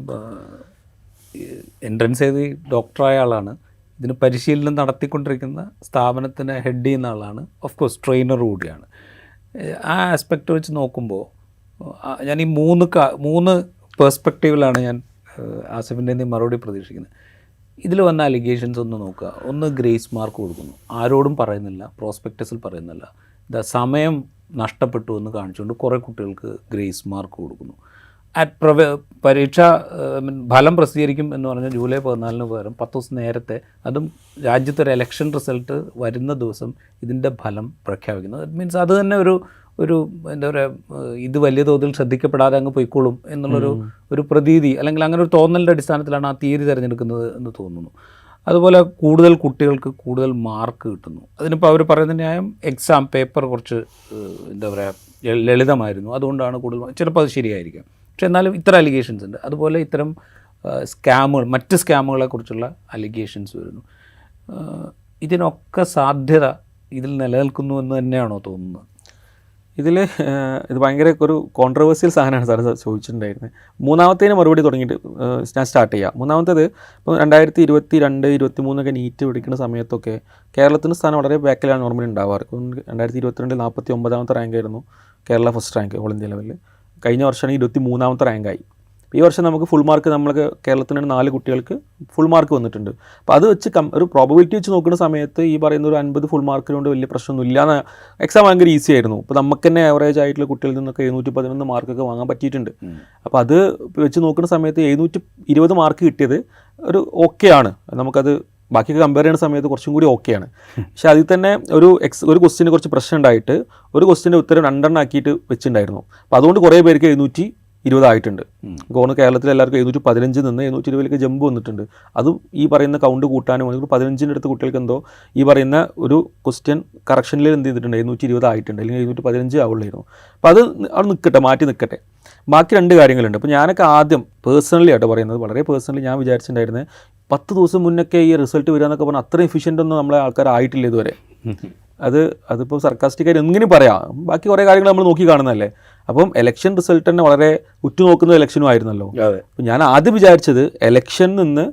എൻട്രൻസ് ചെയ്ത് ഡോക്ടറായ ആളാണ്, ഇതിന് പരിശീലനം നടത്തിക്കൊണ്ടിരിക്കുന്ന സ്ഥാപനത്തിന് ഹെഡ് ചെയ്യുന്ന ആളാണ്, ഓഫ് കോഴ്സ് ട്രെയിനർ കൂടിയാണ്. ആ ആസ്പെക്റ്റ് വെച്ച് നോക്കുമ്പോൾ ഞാൻ ഈ മൂന്ന് പേഴ്സ്പെക്റ്റീവിലാണ് ഞാൻ ആസിഫിൻ്റെ മറുപടി പ്രതീക്ഷിക്കുന്നത്. ഇതിൽ വന്ന അലിഗേഷൻസ് ഒന്ന് നോക്കുക. ഒന്ന്, ഗ്രേസ് മാർക്ക് കൊടുക്കുന്നു, ആരോടും പറയുന്നില്ല, പ്രോസ്പെക്ടസിൽ പറയുന്നില്ല. സമയം നഷ്ടപ്പെട്ടു എന്ന് കാണിച്ചുകൊണ്ട് കുറേ കുട്ടികൾക്ക് ഗ്രേസ് മാർക്ക് കൊടുക്കുന്നു. പരീക്ഷ ഫലം പ്രസിദ്ധീകരിക്കും എന്ന് പറഞ്ഞാൽ ജൂലൈ 14 പകരം 10 ദിവസം നേരത്തെ, അതും രാജ്യത്തൊരു ഇലക്ഷൻ റിസൾട്ട് വരുന്ന ദിവസം ഇതിൻ്റെ ഫലം പ്രഖ്യാപിക്കുന്നത്. ദാറ്റ് മീൻസ് അത് തന്നെ ഒരു എന്താ പറയുക, ഇത് വലിയ തോതിൽ ശ്രദ്ധിക്കപ്പെടാതെ അങ്ങ് പോയിക്കോളും എന്നുള്ളൊരു പ്രതീതി, അല്ലെങ്കിൽ അങ്ങനെ ഒരു തോന്നലിൻ്റെ അടിസ്ഥാനത്തിലാണ് ആ തീയതി തിരഞ്ഞെടുക്കുന്നത് എന്ന് തോന്നുന്നു. അതുപോലെ കൂടുതൽ കുട്ടികൾക്ക് കൂടുതൽ മാർക്ക് കിട്ടുന്നു. അതിനിപ്പോൾ അവർ പറയുന്ന ന്യായം എക്സാം പേപ്പർ കുറച്ച് എന്താ പറയുക ലളിതമായിരുന്നു, അതുകൊണ്ടാണ് കൂടുതൽ. ചിലപ്പോൾ അത് ശരിയായിരിക്കാം, പക്ഷെ എന്നാലും ഇത്തരം അലിഗേഷൻസ് ഉണ്ട്. അതുപോലെ ഇത്തരം മറ്റ് സ്കാമുകളെക്കുറിച്ചുള്ള അലിഗേഷൻസ് വരുന്നു. ഇതിനൊക്കെ സാധ്യത ഇതിൽ നിലനിൽക്കുന്നു എന്ന് തന്നെയാണോ തോന്നുന്നത്? ഇത് ഭയങ്കര ഒരു കോൺട്രവേഴ്സ്യൽ സാധനമാണ് സാർ ചോദിച്ചിട്ടുണ്ടായിരുന്നത്. മൂന്നാമത്തേന് മറുപടി തുടങ്ങിയിട്ട് ഞാൻ സ്റ്റാർട്ട് ചെയ്യാം. മൂന്നാമത്തേത് ഇപ്പോൾ 2022, 2023 നീറ്റ് പഠിക്കുന്ന സമയത്തൊക്കെ കേരളത്തിൻ്റെ സ്ഥാനം വളരെ ബാക്കിലാണ് നോർമലി ഉണ്ടാവാറ്. 2022 49ാമത്തെ റാങ്കായിരുന്നു Kerala first rank all India ലെവലിൽ. കഴിഞ്ഞ വർഷമാണ് 23ാമത്തെ റാങ്കായി. ഈ വർഷം നമുക്ക് ഫുൾ മാർക്ക്, നമ്മൾക്ക് കേരളത്തിന് 4 കുട്ടികൾക്ക് ഫുൾ മാർക്ക് വന്നിട്ടുണ്ട്. അപ്പോൾ അത് വെച്ച് ഒരു പ്രോബബിലിറ്റി വെച്ച് നോക്കുന്ന സമയത്ത് ഈ പറയുന്ന ഒരു 50 ഫുൾ മാർക്കിനുകൊണ്ട് വലിയ പ്രശ്നമൊന്നുമില്ല. എക്സാം ഭയങ്കര ഈസി ആയിരുന്നു. ഇപ്പോൾ നമുക്ക് തന്നെ ആവറേജ് ആയിട്ടുള്ള കുട്ടികളിൽ നിന്നൊക്കെ 711 മാർക്കൊക്കെ വാങ്ങാൻ പറ്റിയിട്ടുണ്ട്. അപ്പോൾ അത് വെച്ച് നോക്കുന്ന സമയത്ത് 720 മാർക്ക് കിട്ടിയത് ഒരു ഓക്കെയാണ്. നമുക്കത് ബാക്കിയൊക്കെ കമ്പയർ ചെയ്യുന്ന സമയത്ത് കുറച്ചും കൂടി ഓക്കെയാണ്. പക്ഷേ അതിൽ തന്നെ ഒരു ക്വസ്റ്റിന് കുറച്ച് പ്രശ്നം ഉണ്ടായിട്ട് ഒരു ക്വസ്റ്റിൻ്റെ ഉത്തരം 2 ആക്കിയിട്ട് വെച്ചിട്ടുണ്ടായിരുന്നു. അപ്പോൾ അതുകൊണ്ട് കുറേ പേർക്ക് 720 ആയിട്ടുണ്ട്. ഗോണ് കേരളത്തിൽ എല്ലാവർക്കും 715 നിന്ന് 720 ജമ്പ് വന്നിട്ടുണ്ട്. അതും ഈ പറയുന്ന കൗണ്ട് കൂട്ടാനും 15 അടുത്ത് കുട്ടികൾക്ക് എന്തോ ഈ പറയുന്ന ഒരു ക്വസ്റ്റ്യൻ കറക്ഷനിൽ എന്ത് ചെയ്തിട്ടുണ്ട്, 720 ആയിട്ടുണ്ട്, അല്ലെങ്കിൽ 715 ആവുള്ളായിരുന്നു. അപ്പോൾ അത് അവിടെ മാറ്റി നിൽക്കട്ടെ. ബാക്കി 2 കാര്യങ്ങളുണ്ട്. അപ്പോൾ ഞാനൊക്കെ ആദ്യം പേഴ്സണലി ആയിട്ട് പറയുന്നത്, വളരെ പേഴ്സണലി ഞാൻ വിചാരിച്ചിട്ടുണ്ടായിരുന്നത് 10 ദിവസം മുന്നൊക്കെ ഈ റിസൾട്ട് വരിക എന്നൊക്കെ പറഞ്ഞാൽ അത്രയും എഫിഷ്യൻ്റ് ഒന്നും നമ്മളെ ആൾക്കാരായിട്ടില്ല ഇതുവരെ. അതിപ്പോൾ സർക്കാസ്റ്റിക്കായിട്ട് എങ്ങനെ പറയാം, ബാക്കി കുറേ കാര്യങ്ങൾ നമ്മൾ നോക്കി കാണുന്നതല്ലേ. അപ്പം എലക്ഷൻ റിസൾട്ട് തന്നെ വളരെ ഉറ്റുനോക്കുന്ന ഇലക്ഷനും ആയിരുന്നല്ലോ. അപ്പം ഞാൻ ആദ്യം വിചാരിച്ചത് എലക്ഷനിൽ നിന്ന്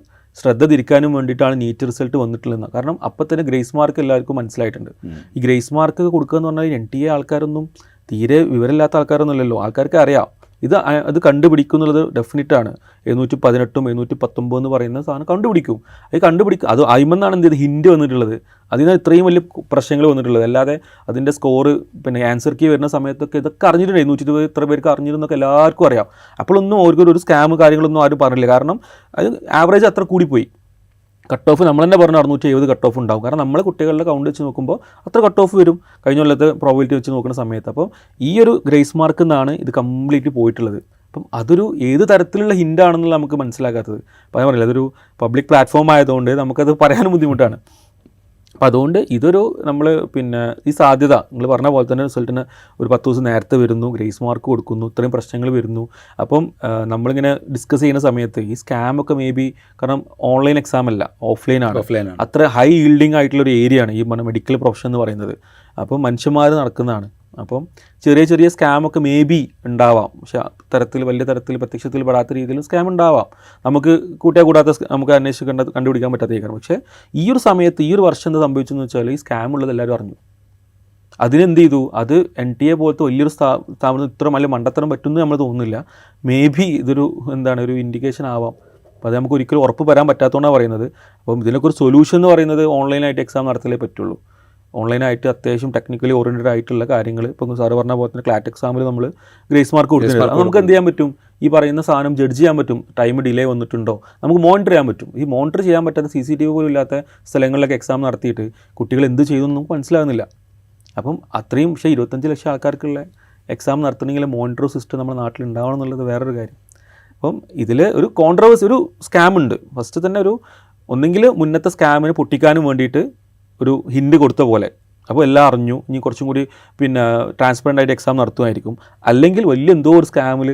ശ്രദ്ധ തിരിക്കാനും വേണ്ടിയിട്ടാണ് നീറ്റ് റിസൾട്ട് വന്നിട്ടുള്ളതെന്ന്. കാരണം അപ്പം തന്നെ ഗ്രേസ് മാർക്ക് എല്ലാവർക്കും മനസ്സിലായിട്ടുണ്ട്. ഈ ഗ്രേസ് മാർക്ക് കൊടുക്കുക എന്ന് പറഞ്ഞാൽ NTA ആൾക്കാരൊന്നും തീരെ വിവരമില്ലാത്ത ആൾക്കാരൊന്നുമല്ലല്ലോ, ആൾക്കാർക്ക് അറിയാം. അത് കണ്ടുപിടിക്കുന്നുള്ളത് ഡെഫിനറ്റാണ്. 718 719 എന്ന് പറയുന്ന സാധനം കണ്ടുപിടിക്കും. അത് അയിമെന്നാണ് എന്ത് ചെയ്ത് ഹിൻഡ് വന്നിട്ടുള്ളത്. അതിന് ഇത്രയും വലിയ പ്രശ്നങ്ങൾ വന്നിട്ടുള്ളത്. അല്ലാതെ അതിൻ്റെ സ്കോറ് ആൻസർ കീ വരുന്ന സമയത്തൊക്കെ ഇതൊക്കെ അറിഞ്ഞിട്ടുണ്ട്. 720 ഇത്ര പേർക്ക് അറിഞ്ഞിരുന്നൊക്കെ എല്ലാവർക്കും അറിയാം. അപ്പോഴൊന്നും ഒരു സ്കാം കാര്യങ്ങളൊന്നും ആരും പറഞ്ഞില്ല. കാരണം അത് ആവറേജ് അത്ര കൂടിപ്പോയി. കട്ട് ഓഫ് നമ്മൾ തന്നെ പറഞ്ഞു 670 കട്ട് ഓഫ് ഉണ്ടാവും. കാരണം നമ്മളെ കുട്ടികളുടെ കൗണ്ട് വെച്ച് നോക്കുമ്പോൾ അത്ര കട്ട് ഓഫ് വരും കഴിഞ്ഞ കൊല്ലത്തെ പ്രോബിലിറ്റി വെച്ച് നോക്കുന്ന സമയത്ത്. അപ്പോൾ ഈ ഒരു ഗ്രേസ് മാർക്കിൽ നിന്നാണ് ഇത് കംപ്ലീറ്റ് പോയിട്ടുള്ളത്. അപ്പം അതൊരു ഏത് തരത്തിലുള്ള ഹിൻ്റാണെന്നുള്ള നമുക്ക് മനസ്സിലാക്കാത്തത്. അപ്പോൾ ഞാൻ പറയില്ല, അതൊരു പബ്ലിക് പ്ലാറ്റ്ഫോം ആയതുകൊണ്ട് നമുക്കത് പറയാനും ബുദ്ധിമുട്ടാണ്. അപ്പം അതുകൊണ്ട് ഇതൊരു നമ്മൾ പിന്നെ ഈ സാധ്യത നിങ്ങൾ പറഞ്ഞ പോലെ തന്നെ റിസൾട്ടിന് ഒരു 10 ദിവസം നേരത്തെ വരുന്നു, ഗ്രേസ് മാർക്ക് കൊടുക്കുന്നു, ഇത്രയും പ്രശ്നങ്ങൾ വരുന്നു. അപ്പം നമ്മളിങ്ങനെ ഡിസ്കസ് ചെയ്യുന്ന സമയത്ത് ഈ സ്കാമൊക്കെ മേ ബി കാരണം ഓൺലൈൻ എക്സാം അല്ല, ഓഫ്ലൈനാണ്. അത്ര ഹൈ ഈൽഡിങ് ആയിട്ടുള്ളൊരു ഏരിയ ആണ് ഈ മെഡിക്കൽ പ്രൊഫഷൻ എന്ന് പറയുന്നത്. അപ്പം മനുഷ്യന്മാർ നടക്കുന്നതാണ്. അപ്പം ചെറിയ ചെറിയ സ്കാമൊക്കെ മേ ബി ഉണ്ടാവാം, പക്ഷേ തരത്തിൽ വലിയ തരത്തിൽ പ്രത്യക്ഷത്തിൽ പെടാത്ത രീതിയിലും സ്കാം ഉണ്ടാവാം. നമുക്ക് കൂട്ടാത്ത നമുക്ക് കണ്ടുപിടിക്കാൻ പറ്റാത്ത. പക്ഷേ ഈ ഒരു സമയത്ത് ഈ ഒരു വർഷം എന്താ സംഭവിച്ചെന്ന് വെച്ചാൽ ഈ സ്കാം ഉള്ളത് എല്ലാവരും അറിഞ്ഞു. അതിനെന്ത് ചെയ്തു, അത് NTA പോലത്തെ വലിയൊരു സ്ഥാപനം ഇത്ര വലിയ മണ്ടത്തരം പറ്റുമെന്ന് നമ്മൾ തോന്നുന്നില്ല. മേ ബി ഇതൊരു ഒരു ഇൻഡിക്കേഷൻ ആവാം. അപ്പോൾ അത് നമുക്ക് ഒരിക്കലും ഉറപ്പ് വരാൻ പറ്റാത്തതുകൊണ്ടാണ് പറയുന്നത്. അപ്പം ഇതിനൊക്കെ ഒരു സൊല്യൂഷൻ എന്ന് പറയുന്നത് ഓൺലൈനായിട്ട് എക്സാം നടത്തലേ പറ്റുള്ളൂ. ഓൺലൈനായിട്ട് അത്യാവശ്യം ടെക്നിക്കലി ഓറിയൻറ്റഡ് ആയിട്ടുള്ള കാര്യങ്ങൾ, ഇപ്പം സാറ് പറഞ്ഞ പോലെ തന്നെ ക്ലാറ്റ് എക്സാമിൽ നമ്മൾ ഗ്രേസ് മാർക്ക് കൊടുക്കുന്നില്ല. നമുക്ക് എന്ത് ചെയ്യാൻ പറ്റും, ഈ പറയുന്ന സാധനം ജഡ്ജ് ചെയ്യാൻ പറ്റും. ടൈം ഡിലേ വന്നിട്ടുണ്ടോ നമുക്ക് മോണിറ്റർ ചെയ്യാൻ പറ്റും. ഈ മോണിറ്റർ ചെയ്യാൻ പറ്റാത്ത CCTV പോലും ഇല്ലാത്ത സ്ഥലങ്ങളിലൊക്കെ എക്സാം നടത്തിയിട്ട് കുട്ടികൾ എന്ത് ചെയ്തു നമുക്ക് മനസ്സിലാകുന്നില്ല. അപ്പം അത്രയും, പക്ഷേ 25 ലക്ഷം ആൾക്കാർക്കുള്ള എക്സാം നടത്തണമെങ്കിൽ മോണിറ്റർ സിസ്റ്റം നമ്മുടെ നാട്ടിൽ ഉണ്ടാവണം എന്നുള്ളത് വേറൊരു കാര്യം. അപ്പം ഇതിൽ ഒരു കോൺട്രവേഴ്സി, ഒരു സ്കാം ഉണ്ട്. ഫസ്റ്റ് തന്നെ ഒന്നെങ്കിൽ മുന്നത്തെ സ്കാമിന് പൊട്ടിക്കാനും വേണ്ടിയിട്ട് ഒരു ഹിൻഡ് കൊടുത്ത പോലെ, അപ്പോൾ എല്ലാം അറിഞ്ഞു, ഇനി കുറച്ചും കൂടി ട്രാൻസ്പെറൻ്റ് ആയിട്ട് എക്സാം നടത്തുമായിരിക്കും. അല്ലെങ്കിൽ വലിയ എന്തോ ഒരു സ്കാമിൽ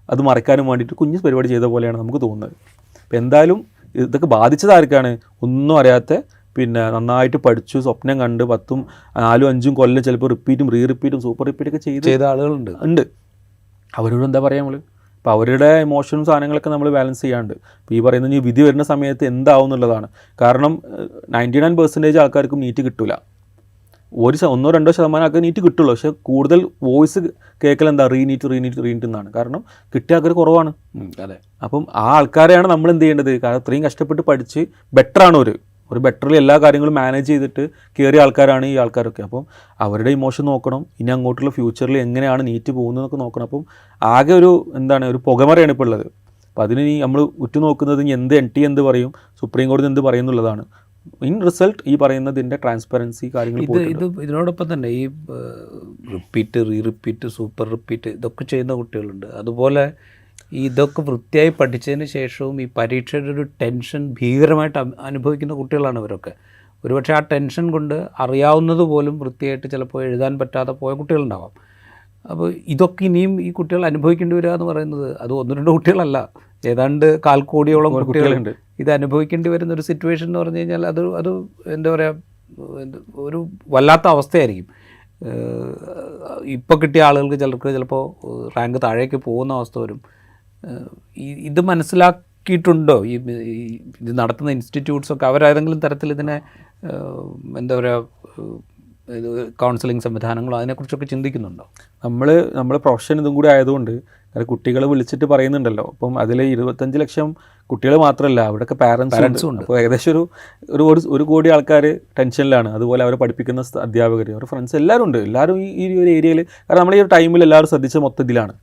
അത് മറക്കാനും വേണ്ടിയിട്ട് കുഞ്ഞ് പരിപാടി ചെയ്ത പോലെയാണ് നമുക്ക് തോന്നുന്നത്. അപ്പോൾ എന്തായാലും ഇതൊക്കെ ബാധിച്ചത് ആർക്കാണ്, ഒന്നും അറിയാത്ത നന്നായിട്ട് പഠിച്ചു സ്വപ്നം കണ്ട് 10ഉം 4ഉം 5ഉം കൊല്ലം ചിലപ്പോൾ റിപ്പീറ്റും റിപ്പീറ്റും സൂപ്പർ റിപ്പീറ്റൊക്കെ ചെയ്ത ആളുകളുണ്ട്. അവരോട് എന്താ പറയുക നമ്മൾ? അപ്പോൾ അവരുടെ ഇമോഷനും സാധനങ്ങളൊക്കെ നമ്മൾ ബാലൻസ് ചെയ്യാണ്ട് ഇപ്പോൾ ഈ പറയുന്ന ഈ വിധി വരുന്ന സമയത്ത് എന്താവും എന്നുള്ളതാണ്. കാരണം 99% ആൾക്കാർക്കും നീറ്റ് കിട്ടില്ല. 1-2% ആൾക്കാർ നീറ്റ് കിട്ടുള്ളൂ. പക്ഷേ കൂടുതൽ വോയിസ് കേൾക്കൽ എന്താ, റീനീറ്റ് എന്നാണ്. കാരണം കിട്ടിയ ആൾക്കാർ കുറവാണ്. അതെ. അപ്പം ആ ആൾക്കാരെയാണ് നമ്മൾ എന്ത് ചെയ്യേണ്ടത്? കാരണം അത്രയും കഷ്ടപ്പെട്ട് പഠിച്ച് ബെറ്ററാണ് ഒരു ബെറ്ററിൽ എല്ലാ കാര്യങ്ങളും മാനേജ് ചെയ്തിട്ട് കയറിയ ആൾക്കാരാണ് ഈ ആൾക്കാരൊക്കെ. അപ്പം അവരുടെ ഇമോഷൻ നോക്കണം, ഇനി അങ്ങോട്ടുള്ള ഫ്യൂച്ചറിൽ എങ്ങനെയാണ് നീറ്റ് പോകുന്നതെന്നൊക്കെ നോക്കണം. അപ്പം ആകെ ഒരു പുകമറയാണ് ഇപ്പോൾ ഉള്ളത്. അപ്പം അതിന് നമ്മൾ ഉറ്റുനോക്കുന്നത് എന്ത് NTA എന്ത് പറയും, സുപ്രീം കോടതി എന്ത് പറയുന്നുള്ളതാണ്. ഇൻ റിസൾട്ട് ഈ പറയുന്നതിൻ്റെ ട്രാൻസ്പെറൻസി കാര്യങ്ങൾ ഇതിനോടൊപ്പം തന്നെ ഈ റിപ്പീറ്റ് സൂപ്പർ റിപ്പീറ്റ് ഇതൊക്കെ ചെയ്യുന്ന കുട്ടികളുണ്ട്. അതുപോലെ ഇതൊക്കെ വൃത്തിയായി പഠിച്ചതിന് ശേഷവും ഈ പരീക്ഷയുടെ ഒരു ടെൻഷൻ ഭീകരമായിട്ട് അനുഭവിക്കുന്ന കുട്ടികളാണ് ഇവരൊക്കെ. ഒരുപക്ഷെ ആ ടെൻഷൻ കൊണ്ട് അറിയാവുന്നത് പോലും വൃത്തിയായിട്ട് ചിലപ്പോൾ എഴുതാൻ പറ്റാതെ പോയ കുട്ടികളുണ്ടാവാം. അപ്പോൾ ഇതൊക്കെ ഇനിയും ഈ കുട്ടികൾ അനുഭവിക്കേണ്ടി വരിക എന്ന് പറയുന്നത് അത് 1-2 കുട്ടികളല്ല, ഏതാണ്ട് 1/4 കോടിയോളം കുട്ടികളുണ്ട് ഇത് അനുഭവിക്കേണ്ടി വരുന്ന ഒരു സിറ്റുവേഷൻ എന്ന് പറഞ്ഞു കഴിഞ്ഞാൽ അത് എന്താ പറയുക, ഒരു വല്ലാത്ത അവസ്ഥയായിരിക്കും. ഇപ്പോൾ കിട്ടിയ ആളുകൾക്ക് ചിലപ്പോൾ റാങ്ക് താഴേക്ക് പോകുന്ന അവസ്ഥ വരും. ഇത് മനസ്സിലാക്കിയിട്ടുണ്ടോ ഇത് നടത്തുന്ന ഇൻസ്റ്റിറ്റ്യൂട്ട്സൊക്കെ? അവരേതെങ്കിലും തരത്തിൽ ഇതിനെ എന്താ പറയുക, കൗൺസിലിംഗ് സംവിധാനങ്ങളോ അതിനെക്കുറിച്ചൊക്കെ ചിന്തിക്കുന്നുണ്ടോ? നമ്മൾ പ്രൊഫഷൻ ഇതും കൂടി ആയതുകൊണ്ട് കുട്ടികളെ വിളിച്ചിട്ട് പറയുന്നുണ്ടല്ലോ. അപ്പം അതിൽ 25 ലക്ഷം കുട്ടികൾ മാത്രമല്ല, അവിടെയൊക്കെ പാരൻസും ഉണ്ട്. അപ്പോൾ ഏകദേശം ഒരു കോടി ആൾക്കാർ ടെൻഷനിലാണ്. അതുപോലെ അവരെ പഠിപ്പിക്കുന്ന അധ്യാപകർ, അവരുടെ ഫ്രണ്ട്സ് എല്ലാവരും ഉണ്ട്. എല്ലാവരും ഈ ഒരു ഏരിയയിൽ, കാരണം നമ്മൾ ഈ ഒരു ടൈമിൽ എല്ലാവരും ശ്രദ്ധിച്ച മൊത്തത്തിലാണ്.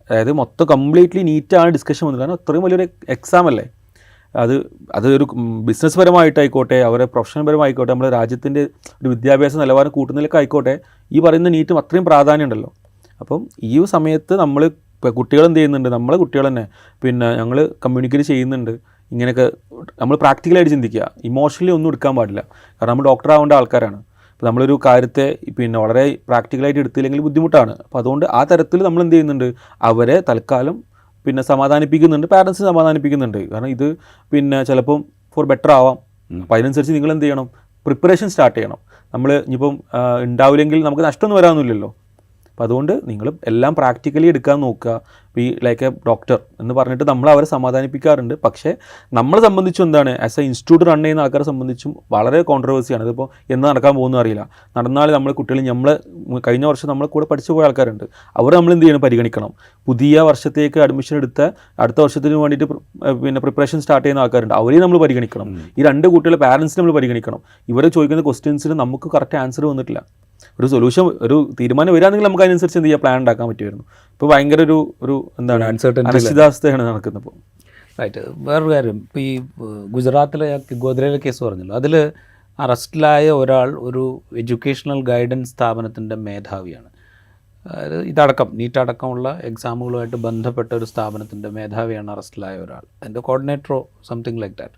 അതായത് മൊത്തം കംപ്ലീറ്റ്ലി നീറ്റാണ് ഡിസ്കഷൻ വന്നത്. കാരണം അത്രയും വലിയൊരു എക്സാം അല്ലേ അതൊരു ബിസിനസ് പരമായിട്ടായിക്കോട്ടെ, അവരെ പ്രൊഫഷണൽ പരമായിക്കോട്ടെ, നമ്മുടെ രാജ്യത്തിൻ്റെ ഒരു വിദ്യാഭ്യാസ നിലവാരം കൂട്ടുന്നതിലൊക്കെ ആയിക്കോട്ടെ, ഈ പറയുന്ന നീറ്റും അത്രയും പ്രാധാന്യം ഉണ്ടല്ലോ. അപ്പം ഈ സമയത്ത് നമ്മൾ കുട്ടികൾ എന്ത് ചെയ്യുന്നുണ്ട്, നമ്മളെ കുട്ടികൾ തന്നെ ഞങ്ങൾ കമ്മ്യൂണിക്കേറ്റ് ചെയ്യുന്നുണ്ട്. ഇങ്ങനെയൊക്കെ നമ്മൾ പ്രാക്ടിക്കലായിട്ട് ചിന്തിക്കുക, ഇമോഷണലി ഒന്നും എടുക്കാൻ പാടില്ല. കാരണം നമ്മൾ ഡോക്ടർ ആവേണ്ട ആൾക്കാരാണ്. അപ്പോൾ നമ്മളൊരു കാര്യത്തെ വളരെ പ്രാക്ടിക്കലായിട്ട് എടുത്തില്ലെങ്കിൽ ബുദ്ധിമുട്ടാണ്. അപ്പോൾ അതുകൊണ്ട് ആ തരത്തിൽ നമ്മൾ എന്ത് ചെയ്യുന്നുണ്ട്, അവരെ തൽക്കാലം സമാധാനിപ്പിക്കുന്നുണ്ട്, പാരൻസിനെ സമാധാനിപ്പിക്കുന്നുണ്ട്. കാരണം ഇത് ചിലപ്പം ഫോർ ബെറ്റർ ആവാം. അപ്പോൾ അതിനനുസരിച്ച് നിങ്ങൾ എന്ത് ചെയ്യണം, പ്രിപ്പറേഷൻ സ്റ്റാർട്ട് ചെയ്യണം. നമ്മൾ ഇനിയിപ്പം ഉണ്ടാവില്ലെങ്കിൽ നമുക്ക് നഷ്ടമൊന്നും വരാനൊന്നുമില്ലല്ലോ. അപ്പോൾ അതുകൊണ്ട് നിങ്ങൾ എല്ലാം പ്രാക്ടിക്കലി എടുക്കാൻ നോക്കുക. ഈ ലൈക്ക് എ ഡോക്ടർ എന്ന് പറഞ്ഞിട്ട് നമ്മൾ അവരെ സമാധാനിപ്പിക്കാറുണ്ട്. പക്ഷേ നമ്മളെ സംബന്ധിച്ചും ആസ് എ ഇൻസ്റ്റിറ്റ്യൂട്ട് റൺ ചെയ്യുന്ന ആൾക്കാരെ സംബന്ധിച്ചും വളരെ കോൺട്രവേഴ്സിയാണ്. ഇതിപ്പോൾ എന്ന് നടക്കാൻ പോകുന്നു അറിയില്ല. നടന്നാൽ നമ്മൾ കുട്ടികൾ കഴിഞ്ഞ വർഷം നമ്മളെ കൂടെ പഠിച്ചു പോയ ആൾക്കാരുണ്ട്. അവർ നമ്മൾ എന്ത് ചെയ്യണം, പരിഗണിക്കണം. പുതിയ വർഷത്തേക്ക് അഡ്മിഷൻ എടുത്ത അടുത്ത വർഷത്തിന് വേണ്ടിയിട്ട് പ്രിപ്പറേഷൻ സ്റ്റാർട്ട് ചെയ്യുന്ന ആൾക്കാരുണ്ട്, അവരെയും നമ്മൾ പരിഗണിക്കണം. ഈ 2 കുട്ടികളെ പാരൻസിനെ നമ്മൾ പരിഗണിക്കണം. ഇവരെ ചോദിക്കുന്ന ക്വസ്റ്റ്യൻസിന് നമുക്ക് കറക്റ്റ് ആൻസർ വന്നിട്ടില്ല. ഒരു സൊല്യൂഷൻ, ഒരു തീരുമാനം വരികയാണെങ്കിൽ നമുക്ക് അതിനനുസരിച്ച് എന്ത് ചെയ്യാം, പ്ലാൻ ഉണ്ടാക്കാൻ പറ്റുമായിരുന്നു. ഇപ്പോൾ ഭയങ്കര ഒരു അനിശ്ചിതാവസ്ഥയാണ് നടക്കുന്നത്. ഇപ്പോൾ റൈറ്റ്. വേറൊരു കാര്യം, ഇപ്പോൾ ഈ ഗുജറാത്തിലെ ഗോദ്രയിലെ കേസ് പറഞ്ഞല്ലോ, അതിൽ അറസ്റ്റിലായ ഒരാൾ ഒരു എഡ്യൂക്കേഷണൽ ഗൈഡൻസ് സ്ഥാപനത്തിൻ്റെ മേധാവിയാണ്. അതായത് ഇതടക്കം നീറ്റടക്കമുള്ള എക്സാമുകളുമായിട്ട് ബന്ധപ്പെട്ട ഒരു സ്ഥാപനത്തിൻ്റെ മേധാവിയാണ് അറസ്റ്റിലായ ഒരാൾ, അതിൻ്റെ കോർഡിനേറ്ററോ സംതിങ് ലൈക്ക് ദാറ്റ്.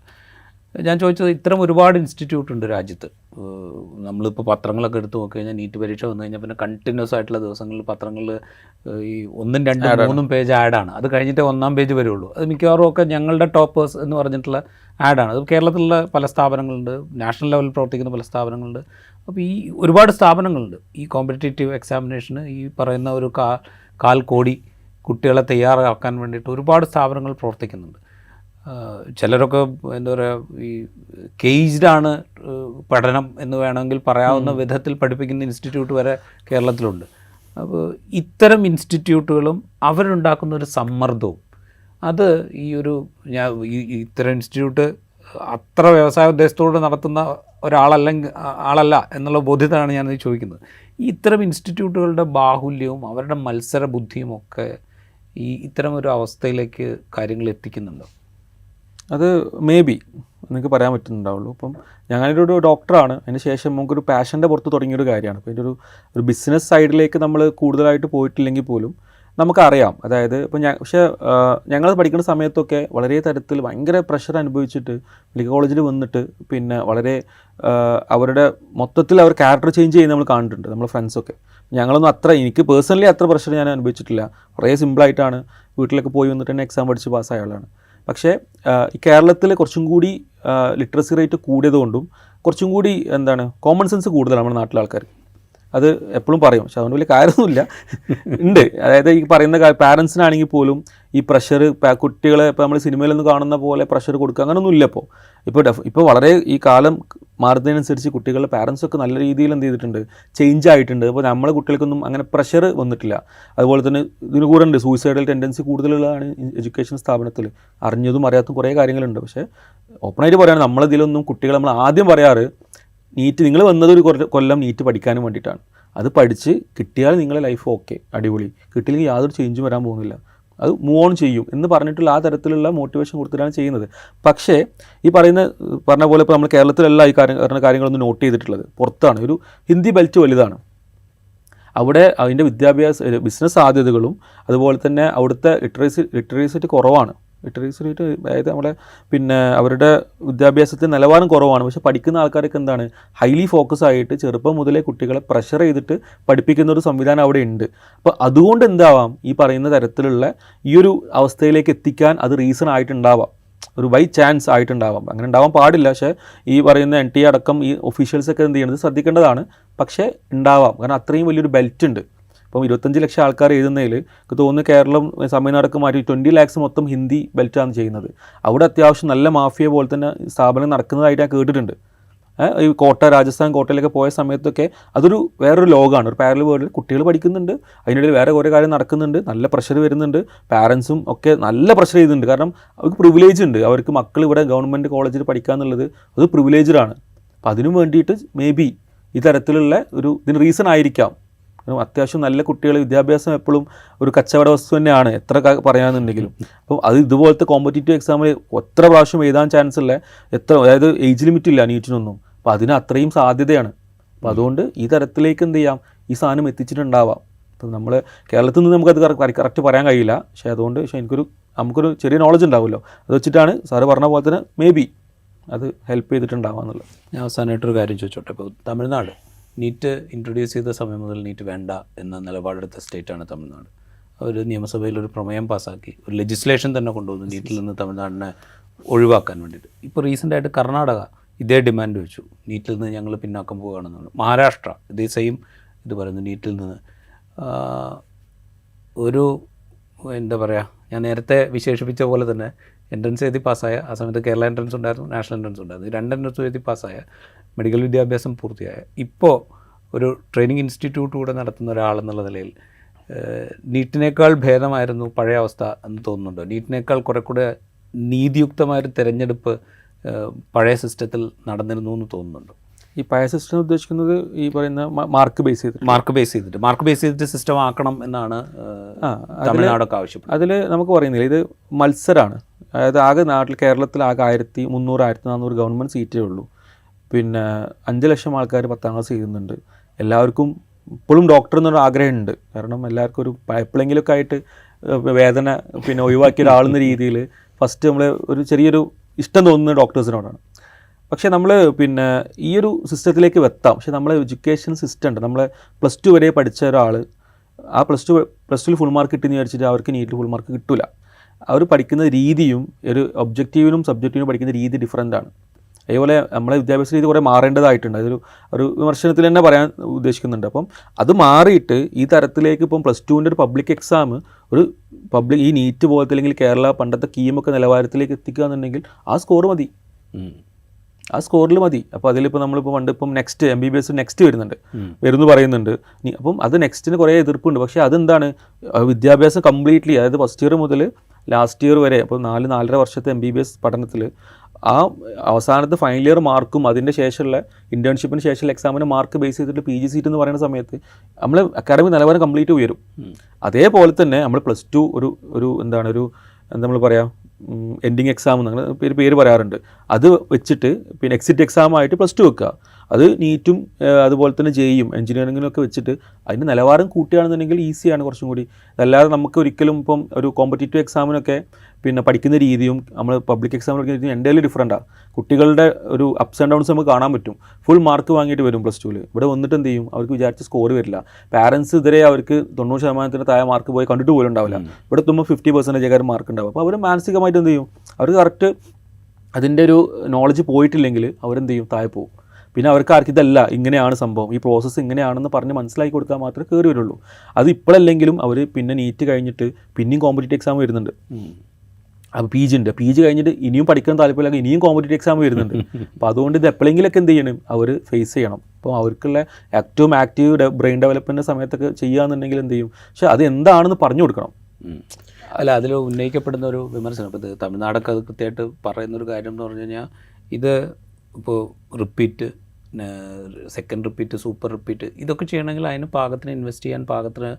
ഞാൻ ചോദിച്ചത് ഇത്തരം ഒരുപാട് ഇൻസ്റ്റിറ്റ്യൂട്ട് ഉണ്ട് രാജ്യത്ത്. നമ്മളിപ്പോൾ പത്രങ്ങളൊക്കെ എടുത്ത് നോക്കി കഴിഞ്ഞാൽ നീറ്റ് പരീക്ഷ വന്നു കഴിഞ്ഞാൽ പിന്നെ കണ്ടിന്യൂസ് ആയിട്ടുള്ള ദിവസങ്ങളിൽ പത്രങ്ങളിൽ ഈ 1, 2, 3 പേജ് ആഡാണ്. അത് കഴിഞ്ഞിട്ടേ 1-ാം പേജ് വരുള്ളൂ. അത് മിക്കവാറും ഒക്കെ ഞങ്ങളുടെ ടോപ്പേഴ്സ് എന്ന് പറഞ്ഞിട്ടുള്ള ആഡാണ്. അത് കേരളത്തിലുള്ള പല സ്ഥാപനങ്ങളുണ്ട്, നാഷണൽ ലെവലിൽ പ്രവർത്തിക്കുന്ന പല സ്ഥാപനങ്ങളുണ്ട്. അപ്പോൾ ഈ ഒരുപാട് സ്ഥാപനങ്ങളുണ്ട് ഈ കോമ്പറ്റേറ്റീവ് എക്സാമിനേഷന് ഈ പറയുന്ന ഒരു 1/4 കോടി കുട്ടികളെ തയ്യാറാക്കാൻ വേണ്ടിയിട്ട് ഒരുപാട് സ്ഥാപനങ്ങൾ പ്രവർത്തിക്കുന്നുണ്ട്. ചിലരൊക്കെ എന്താ പറയുക, ഈ കേജ്ഡാണ് പഠനം എന്ന് വേണമെങ്കിൽ പറയാവുന്ന വിധത്തിൽ പഠിപ്പിക്കുന്ന ഇൻസ്റ്റിറ്റ്യൂട്ട് വരെ കേരളത്തിലുണ്ട്. അപ്പോൾ ഇത്തരം ഇൻസ്റ്റിറ്റ്യൂട്ടുകളും അവരുണ്ടാക്കുന്ന ഒരു സമ്മർദ്ദവും, അത് ഈ ഒരു ഇത്തരം ഇൻസ്റ്റിറ്റ്യൂട്ട് അത്ര വ്യവസായ ഉദ്ദേശത്തോട് നടത്തുന്ന ആളല്ല എന്നുള്ള ബോധ്യത്തിലാണ് ഞാനത് ചോദിക്കുന്നത്. ഈ ഇത്തരം ഇൻസ്റ്റിറ്റ്യൂട്ടുകളുടെ ബാഹുല്യവും അവരുടെ മത്സര ബുദ്ധിയും ഒക്കെ ഇത്തരം ഒരു അവസ്ഥയിലേക്ക് കാര്യങ്ങൾ എത്തിക്കുന്നുണ്ടോ? അത് മേ ബി നിങ്ങൾക്ക് പറയാൻ പറ്റുന്നുണ്ടാവുള്ളൂ. ഇപ്പം ഞങ്ങളൊരു ഡോക്ടറാണ്, അതിന് ശേഷം നമുക്കൊരു പാഷൻ്റെ പുറത്ത് തുടങ്ങിയൊരു കാര്യമാണ്. അപ്പോൾ ഇതിൻ്റെ ഒരു ബിസിനസ് സൈഡിലേക്ക് നമ്മൾ കൂടുതലായിട്ട് പോയിട്ടില്ലെങ്കിൽ പോലും നമുക്കറിയാം. അതായത് ഇപ്പം പക്ഷേ ഞങ്ങൾ പഠിക്കുന്ന സമയത്തൊക്കെ വളരെ തരത്തിൽ ഭയങ്കര പ്രഷർ അനുഭവിച്ചിട്ട് മെഡിക്കൽ കോളേജിൽ വന്നിട്ട് പിന്നെ വളരെ അവരുടെ മൊത്തത്തിൽ അവർ ക്യാരക്ടർ ചേഞ്ച് ചെയ്യുന്നത് നമ്മൾ കണ്ടിട്ടുണ്ട്, നമ്മുടെ ഫ്രണ്ട്സൊക്കെ. ഞങ്ങളൊന്നും എനിക്ക് പേഴ്സണലി അത്ര പ്രഷർ ഞാൻ അനുഭവിച്ചിട്ടില്ല. കുറേ സിമ്പിളായിട്ടാണ് വീട്ടിലൊക്കെ പോയി വന്നിട്ട് തന്നെ എക്സാം പഠിച്ച് പാസ്സായ ആളാണ്. പക്ഷേ ഈ കേരളത്തിൽ കുറച്ചും കൂടി ലിറ്ററസി റേറ്റ് കൂടിയതുകൊണ്ടും കുറച്ചും കൂടി കോമൺ സെൻസ് കൂടുതലാണ് നമ്മുടെ നാട്ടിലെ ആൾക്കാർ. അത് എപ്പോഴും പറയും, പക്ഷെ അതുകൊണ്ട് വലിയ കാര്യമൊന്നുമില്ല ഉണ്ട്. അതായത് ഈ പറയുന്ന പാരൻസിനാണെങ്കിൽ പോലും ഈ പ്രഷർ കുട്ടികളെ ഇപ്പോൾ നമ്മൾ സിനിമയിലൊന്നും കാണുന്ന പോലെ പ്രഷർ കൊടുക്കുക അങ്ങനെയൊന്നും ഇല്ല. ഇപ്പോൾ വളരെ ഈ കാലം മാറുന്നതിനനുസരിച്ച് കുട്ടികളുടെ പാരൻസൊക്കെ നല്ല രീതിയിൽ എന്ത് ചെയ്തിട്ടുണ്ട്, ചേഞ്ച് ആയിട്ടുണ്ട്. അപ്പോൾ നമ്മളെ കുട്ടികൾക്കൊന്നും അങ്ങനെ പ്രഷർ വന്നിട്ടില്ല. അതുപോലെ തന്നെ ഇതിന് കൂടെ ഉണ്ട് സൂയിസൈഡൽ ടെൻഡൻസി കൂടുതലുള്ളതാണ് എഡ്യൂക്കേഷൻ സ്ഥാപനത്തിൽ. അറിഞ്ഞതും അറിയാത്തതും കുറേ കാര്യങ്ങളുണ്ട്. പക്ഷേ ഓപ്പണായിട്ട് പറയുകയാണ്, നമ്മളിതിലൊന്നും കുട്ടികളെ നമ്മൾ ആദ്യം പറയാറ് നീറ്റ് നിങ്ങൾ വന്നത് ഒരു കൊല്ലം നീറ്റ് പഠിക്കാനും വേണ്ടിയിട്ടാണ്. അത് പഠിച്ച് കിട്ടിയാൽ നിങ്ങളെ ലൈഫ് ഓക്കെ അടിപൊളി, കിട്ടിയില്ലെങ്കിൽ യാതൊരു ചേഞ്ചും വരാൻ പോകുന്നില്ല, അത് മൂവ് ഓൺ ചെയ്യും എന്ന് പറഞ്ഞിട്ടുള്ള ആ തരത്തിലുള്ള മോട്ടിവേഷൻ കൊടുത്തിട്ടാണ് ചെയ്യുന്നത്. പക്ഷേ ഈ പറഞ്ഞ പോലെ ഇപ്പോൾ നമ്മൾ കേരളത്തിലല്ല ഈ കാര്യങ്ങളൊന്നും നോട്ട് ചെയ്തിട്ടുള്ളത്, പുറത്താണ്. ഒരു ഹിന്ദി ബെൽറ്റ് വലുതാണ്. അവിടെ അതിൻ്റെ ബിസിനസ് സാധ്യതകളും അതുപോലെ തന്നെ അവിടുത്തെ ലിറ്ററേസി കുറവാണ്. ലിറ്ററേസി റേറ്റ് അതായത് നമ്മുടെ പിന്നെ അവരുടെ വിദ്യാഭ്യാസത്തിന് നിലവാരം കുറവാണ്. പക്ഷേ പഠിക്കുന്ന ആൾക്കാരൊക്കെ ഹൈലി ഫോക്കസ് ആയിട്ട് ചെറുപ്പം മുതലേ കുട്ടികളെ പ്രഷർ ചെയ്തിട്ട് പഠിപ്പിക്കുന്ന ഒരു സംവിധാനം അവിടെ ഉണ്ട്. അപ്പോൾ അതുകൊണ്ട് എന്താവാം ഈ പറയുന്ന തരത്തിലുള്ള ഈ ഒരു അവസ്ഥയിലേക്ക് എത്തിക്കാൻ അത് റീസൺ ആയിട്ടുണ്ടാവാം, ഒരു ബൈ ചാൻസ് ആയിട്ടുണ്ടാവാം. അങ്ങനെ ഉണ്ടാവാൻ പാടില്ല. പക്ഷേ ഈ പറയുന്ന NTA അടക്കം ഈ ഒഫീഷ്യൽസൊക്കെ എന്ത് ചെയ്യുന്നത് ശ്രദ്ധിക്കേണ്ടതാണ്. പക്ഷേ ഉണ്ടാവാം, കാരണം അത്രയും വലിയൊരു ബെൽറ്റ് ഉണ്ട്. ഇപ്പം 25 ലക്ഷം ആൾക്കാർ എഴുതുന്നതിൽ എനിക്ക് തോന്നുന്നു കേരളം തമിഴ്നാടൊക്കെ മാറ്റി 20 lakhs മൊത്തം ഹിന്ദി ബെൽറ്റാണ് ചെയ്യുന്നത്. അവിടെ അത്യാവശ്യം നല്ല മാഫിയ പോലെ തന്നെ സ്ഥാപനം നടക്കുന്നതായിട്ട് ഞാൻ കേട്ടിട്ടുണ്ട്. ഈ രാജസ്ഥാൻ കോട്ടയിലൊക്കെ പോയ സമയത്തൊക്കെ അതൊരു വേറൊരു ലോകമാണ്, ഒരു പാരലൽ വേൾഡിൽ കുട്ടികൾ പഠിക്കുന്നുണ്ട്, അതിനിടയിൽ വേറെ കുറേ കാര്യം നടക്കുന്നുണ്ട്, നല്ല പ്രഷർ വരുന്നുണ്ട്, പാരൻസും ഒക്കെ നല്ല പ്രഷർ ചെയ്യുന്നുണ്ട്. കാരണം അവർക്ക് പ്രിവിലേജ് ഉണ്ട്, അവർക്ക് മക്കൾ ഇവിടെ ഗവൺമെൻറ് കോളേജിൽ പഠിക്കുക എന്നുള്ളത് അത് പ്രിവിലേജാണ്. അപ്പോൾ അതിനു വേണ്ടിയിട്ട് മേ ബി ഈ തരത്തിലുള്ള ഇതിന് റീസൺ ആയിരിക്കാം. അത്യാവശ്യം നല്ല കുട്ടികൾ വിദ്യാഭ്യാസം എപ്പോഴും ഒരു കച്ചവട വസ്തു തന്നെയാണ്, എത്ര പറയാമെന്നുണ്ടെങ്കിലും. അപ്പോൾ അത് ഇതുപോലത്തെ കോമ്പറ്റേറ്റീവ് എക്സാമിൽ എത്ര പ്രാവശ്യം എഴുതാൻ ചാൻസ് ഉള്ള അതായത് ഏജ് ലിമിറ്റ് ഇല്ല നീറ്റിനൊന്നും. അപ്പോൾ അതിന് അത്രയും സാധ്യതയാണ്. അപ്പോൾ അതുകൊണ്ട് ഈ തരത്തിലേക്ക് എന്ത് ചെയ്യാം, ഈ സാധനം എത്തിച്ചിട്ടുണ്ടാവാം. അപ്പം നമ്മൾ കേരളത്തിൽ നിന്ന് നമുക്കത് കറക്റ്റ് പറയാൻ കഴിയില്ല. പക്ഷേ അതുകൊണ്ട് നമുക്കൊരു ചെറിയ നോളജ് ഉണ്ടാവുമല്ലോ, അത് വെച്ചിട്ടാണ് സാറ് പറഞ്ഞ പോലെ തന്നെ മേ ബി അത് ഹെൽപ്പ് ചെയ്തിട്ടുണ്ടാവുക എന്നുള്ളത്. ഞാൻ അവസാനമായിട്ടൊരു കാര്യം ചോദിച്ചോട്ടെ. ഇപ്പോൾ തമിഴ്നാട് നീറ്റ് ഇൻട്രൊഡ്യൂസ് ചെയ്ത സമയം മുതൽ നീറ്റ് വേണ്ട എന്ന നിലപാടെടുത്ത സ്റ്റേറ്റാണ് തമിഴ്നാട്. അവർ നിയമസഭയിൽ ഒരു പ്രമേയം പാസ്സാക്കി, ഒരു ലെജിസ്ലേഷൻ തന്നെ കൊണ്ടുവന്നു നീറ്റിൽ നിന്ന് തമിഴ്നാടിനെ ഒഴിവാക്കാൻ വേണ്ടിയിട്ട്. ഇപ്പോൾ റീസെൻ്റായിട്ട് കർണാടക ഇതേ ഡിമാൻഡ് വെച്ചു, നീറ്റിൽ നിന്ന് ഞങ്ങൾ പിന്നാക്കം പോവുകയാണെന്നാണ്. മഹാരാഷ്ട്ര ഇതേ സെയിം ഇത് പറയുന്നു, നീറ്റിൽ നിന്ന് ഒരു എന്താ പറയുക, ഞാൻ നേരത്തെ വിശേഷിപ്പിച്ച പോലെ തന്നെ എൻട്രൻസ് എഴുതി പാസ്സായ, ആ സമയത്ത് കേരള എൻട്രൻസ് ഉണ്ടായിരുന്നു, നാഷണൽ എൻട്രൻസ് ഉണ്ടായിരുന്നു, 2 എൻട്രൻസ് എഴുതി പാസ്സായ, മെഡിക്കൽ വിദ്യാഭ്യാസം പൂർത്തിയായ, ഇപ്പോൾ ഒരു ട്രെയിനിങ് ഇൻസ്റ്റിറ്റ്യൂട്ട് കൂടെ നടത്തുന്ന ഒരാളെന്നുള്ള നിലയിൽ നീറ്റിനേക്കാൾ ഭേദമായിരുന്നു പഴയ അവസ്ഥ എന്ന് തോന്നുന്നുണ്ടോ? നീറ്റിനേക്കാൾ കുറെ കൂടെ നീതിയുക്തമായൊരു തിരഞ്ഞെടുപ്പ് പഴയ സിസ്റ്റത്തിൽ നടന്നിരുന്നു എന്ന് തോന്നുന്നുണ്ടോ? ഈ പഴയ സിസ്റ്റം ഉദ്ദേശിക്കുന്നത് ഈ പറയുന്ന മാർക്ക് ബേസ് ചെയ്തിട്ട് സിസ്റ്റം ആക്കണം എന്നാണ് തമിഴ്നാടൊക്കെ ആവശ്യപ്പെടുന്നത്. അതിൽ നമുക്ക് പറയുന്നില്ല, ഇത് മത്സരമാണ്. അതായത് ആകെ കേരളത്തിൽ ആകെ 1300 1400 ഗവൺമെൻറ് സീറ്റേ ഉള്ളൂ. പിന്നെ 5 ലക്ഷം ആൾക്കാർ 10ാം ക്ലാസ് എഴുതുന്നുണ്ട്. എല്ലാവർക്കും ഇപ്പോഴും ഡോക്ടർ എന്നൊരു ആഗ്രഹമുണ്ട്. കാരണം എല്ലാവർക്കും ഒരു എപ്പോഴെങ്കിലുമൊക്കെ ആയിട്ട് വേദന പിന്നെ ഒഴിവാക്കിയ ഒരാളെന്ന രീതിയിൽ ഫസ്റ്റ് നമ്മൾ ഒരു ചെറിയൊരു ഇഷ്ടം തോന്നുന്നത് ഡോക്ടേഴ്സിനോടാണ്. പക്ഷേ നമ്മൾ പിന്നെ ഈ ഒരു സിസ്റ്റത്തിലേക്ക് എത്താം. പക്ഷേ നമ്മളെ എഡ്യൂക്കേഷൻ സിസ്റ്റം ഉണ്ട്. നമ്മൾ +2 വരെ പഠിച്ച ഒരാൾ ആ പ്ലസ് ടുവിൽ ഫുൾ മാർക്ക് കിട്ടിയെന്ന് വിചാരിച്ചിട്ട് അവർക്ക് നീറ്റിൽ ഫുൾ മാർക്ക് കിട്ടില്ല. അവർ പഠിക്കുന്ന രീതിയും ഒരു ഒബ്ജക്റ്റീവിനും സബ്ജക്റ്റീവിനും പഠിക്കുന്ന രീതി ഡിഫറൻ്റ് ആണ്. അതേപോലെ നമ്മളെ വിദ്യാഭ്യാസ രീതി കുറേ മാറേണ്ടതായിട്ടുണ്ട്. ഒരു വിമർശനത്തിൽ തന്നെ പറയാൻ ഉദ്ദേശിക്കുന്നുണ്ട്. അപ്പം അത് മാറിയിട്ട് ഈ തരത്തിലേക്ക് ഇപ്പം +2ൻ്റെ ഒരു പബ്ലിക് എക്സാം ഈ നീറ്റ് പോലത്തെ അല്ലെങ്കിൽ കേരള പണ്ടത്തെ കീമൊക്കെ നിലവാരത്തിലേക്ക് എത്തിക്കുക എന്നുണ്ടെങ്കിൽ ആ സ്കോർ മതി, ആ സ്കോറിൽ മതി. അപ്പോൾ അതിലിപ്പോൾ നമ്മളിപ്പോൾ ഇപ്പം നെക്സ്റ്റ് MBBS നെക്സ്റ്റ് വരുന്നു പറയുന്നുണ്ട്. അപ്പം അത് നെക്സ്റ്റിന് കുറേ എതിർപ്പുണ്ട്. പക്ഷേ അതെന്താണ്, വിദ്യാഭ്യാസം കംപ്ലീറ്റ്ലി, അതായത് ഫസ്റ്റ് ഇയർ മുതൽ ലാസ്റ്റ് ഇയർ വരെ, അപ്പോൾ 4-4.5 വർഷത്തെ MBBS പഠനത്തിൽ ആ അവസാനത്തെ ഫൈനൽ ഇയർ മാർക്കും അതിൻ്റെ ശേഷമുള്ള ഇൻറ്റേൺഷിപ്പിന് ശേഷമുള്ള എക്സാമിന് മാർക്ക് ബേസ് ചെയ്തിട്ട് PG സീറ്റ് എന്ന് പറയുന്ന സമയത്ത് നമ്മൾ അക്കാഡമിക് നിലവാരം കംപ്ലീറ്റ് ഉയരും. അതേപോലെ തന്നെ നമ്മൾ +2 എന്താ നമ്മൾ പറയുക, എൻഡിങ് എക്സാം എന്ന് പേര് പറയാറുണ്ട്. അത് വെച്ചിട്ട് പിന്നെ എക്സിറ്റ് എക്സാമായിട്ട് +2 വെക്കുക. അത് നീറ്റും അതുപോലെ തന്നെ JEEയും എഞ്ചിനീയറിങ്ങിനും ഒക്കെ വെച്ചിട്ട് അതിൻ്റെ നിലവാരം കൂട്ടുകയാണെന്നുണ്ടെങ്കിൽ ഈസിയാണ് കുറച്ചും കൂടി. അതല്ലാതെ നമുക്ക് ഒരിക്കലും ഇപ്പം ഒരു കോമ്പറ്റീറ്റീവ് എക്സാമിനൊക്കെ പിന്നെ പഠിക്കുന്ന രീതിയും നമ്മൾ പബ്ലിക് എക്സാം പഠിക്കുന്ന രീതിയും എൻ്റെ ഡിഫറൻറ്റാണ്. കുട്ടികളുടെ ഒരു അപ്സ് ആൻഡ് ഡൗൺസ് നമുക്ക് കാണാൻ പറ്റും. ഫുൾ മാർക്ക് വാങ്ങിയിട്ട് വരും +2ൽ. ഇവിടെ വന്നിട്ട് എന്ത് ചെയ്യും, അവർക്ക് വിചാരിച്ച സ്കോർ വരില്ല. പാരൻസ് ഇതുവരെ അവർക്ക് 90% താഴെ മാർക്ക് പോയി കണ്ടിട്ട് പോലും ഉണ്ടാവില്ല. ഇവിടെ എത്തുമ്പോൾ 50% മാർക്ക് ഉണ്ടാവും. അപ്പോൾ അവർ മാനസികമായിട്ട് എന്ത് ചെയ്യും, അവർ കറക്റ്റ് അതിൻ്റെ ഒരു നോളജ് പോയിട്ടില്ലെങ്കിൽ അവരെന്ത് ചെയ്യും, താഴെ പോകും. പിന്നെ അവർക്ക് ആർക്കും ഇതല്ല, ഇങ്ങനെയാണ് സംഭവം, ഈ പ്രോസസ്സ് ഇങ്ങനെയാണെന്ന് പറഞ്ഞ് മനസ്സിലാക്കി കൊടുത്താൽ മാത്രമേ കയറി വരുള്ളൂ. അത് ഇപ്പോഴല്ലെങ്കിലും അവർ പിന്നെ നീറ്റ് കഴിഞ്ഞിട്ട് പിന്നെയും കോമ്പറ്റീറ്റീവ് എക്സാം വരുന്നുണ്ട്. അപ്പോൾ PG കഴിഞ്ഞിട്ട് ഇനിയും പഠിക്കാൻ താല്പര്യമില്ലെങ്കിൽ ഇനിയും കോമ്പറ്റീറ്റീവ് എക്സാം വരുന്നുണ്ട്. അപ്പോൾ അതുകൊണ്ട് ഇത് എപ്പോഴെങ്കിലൊക്കെ എന്ത് ചെയ്യണം, അവർ ഫേസ് ചെയ്യണം. അപ്പോൾ അവർക്കുള്ള ഏറ്റവും ആക്റ്റീവ് ബ്രെയിൻ ഡെവലപ്മെൻറ്റ് സമയത്തൊക്കെ ചെയ്യുകയെന്നുണ്ടെങ്കിൽ എന്ത് ചെയ്യും, പക്ഷേ അത് എന്താണെന്ന് പറഞ്ഞു കൊടുക്കണം. അല്ല, അതിൽ ഉന്നയിക്കപ്പെടുന്ന ഒരു വിമർശനം, ഇപ്പോൾ ഇത് തമിഴ്നാടൊക്കെ അത് കൃത്യമായിട്ട് പറയുന്നൊരു കാര്യം എന്ന് പറഞ്ഞു കഴിഞ്ഞാൽ, ഇത് ഇപ്പോൾ repeat, second repeat, super repeat ഇതൊക്കെ ചെയ്യണമെങ്കിൽ അതിന് പാകത്തിന് ഇൻവെസ്റ്റ് ചെയ്യാൻ പാകത്തിന്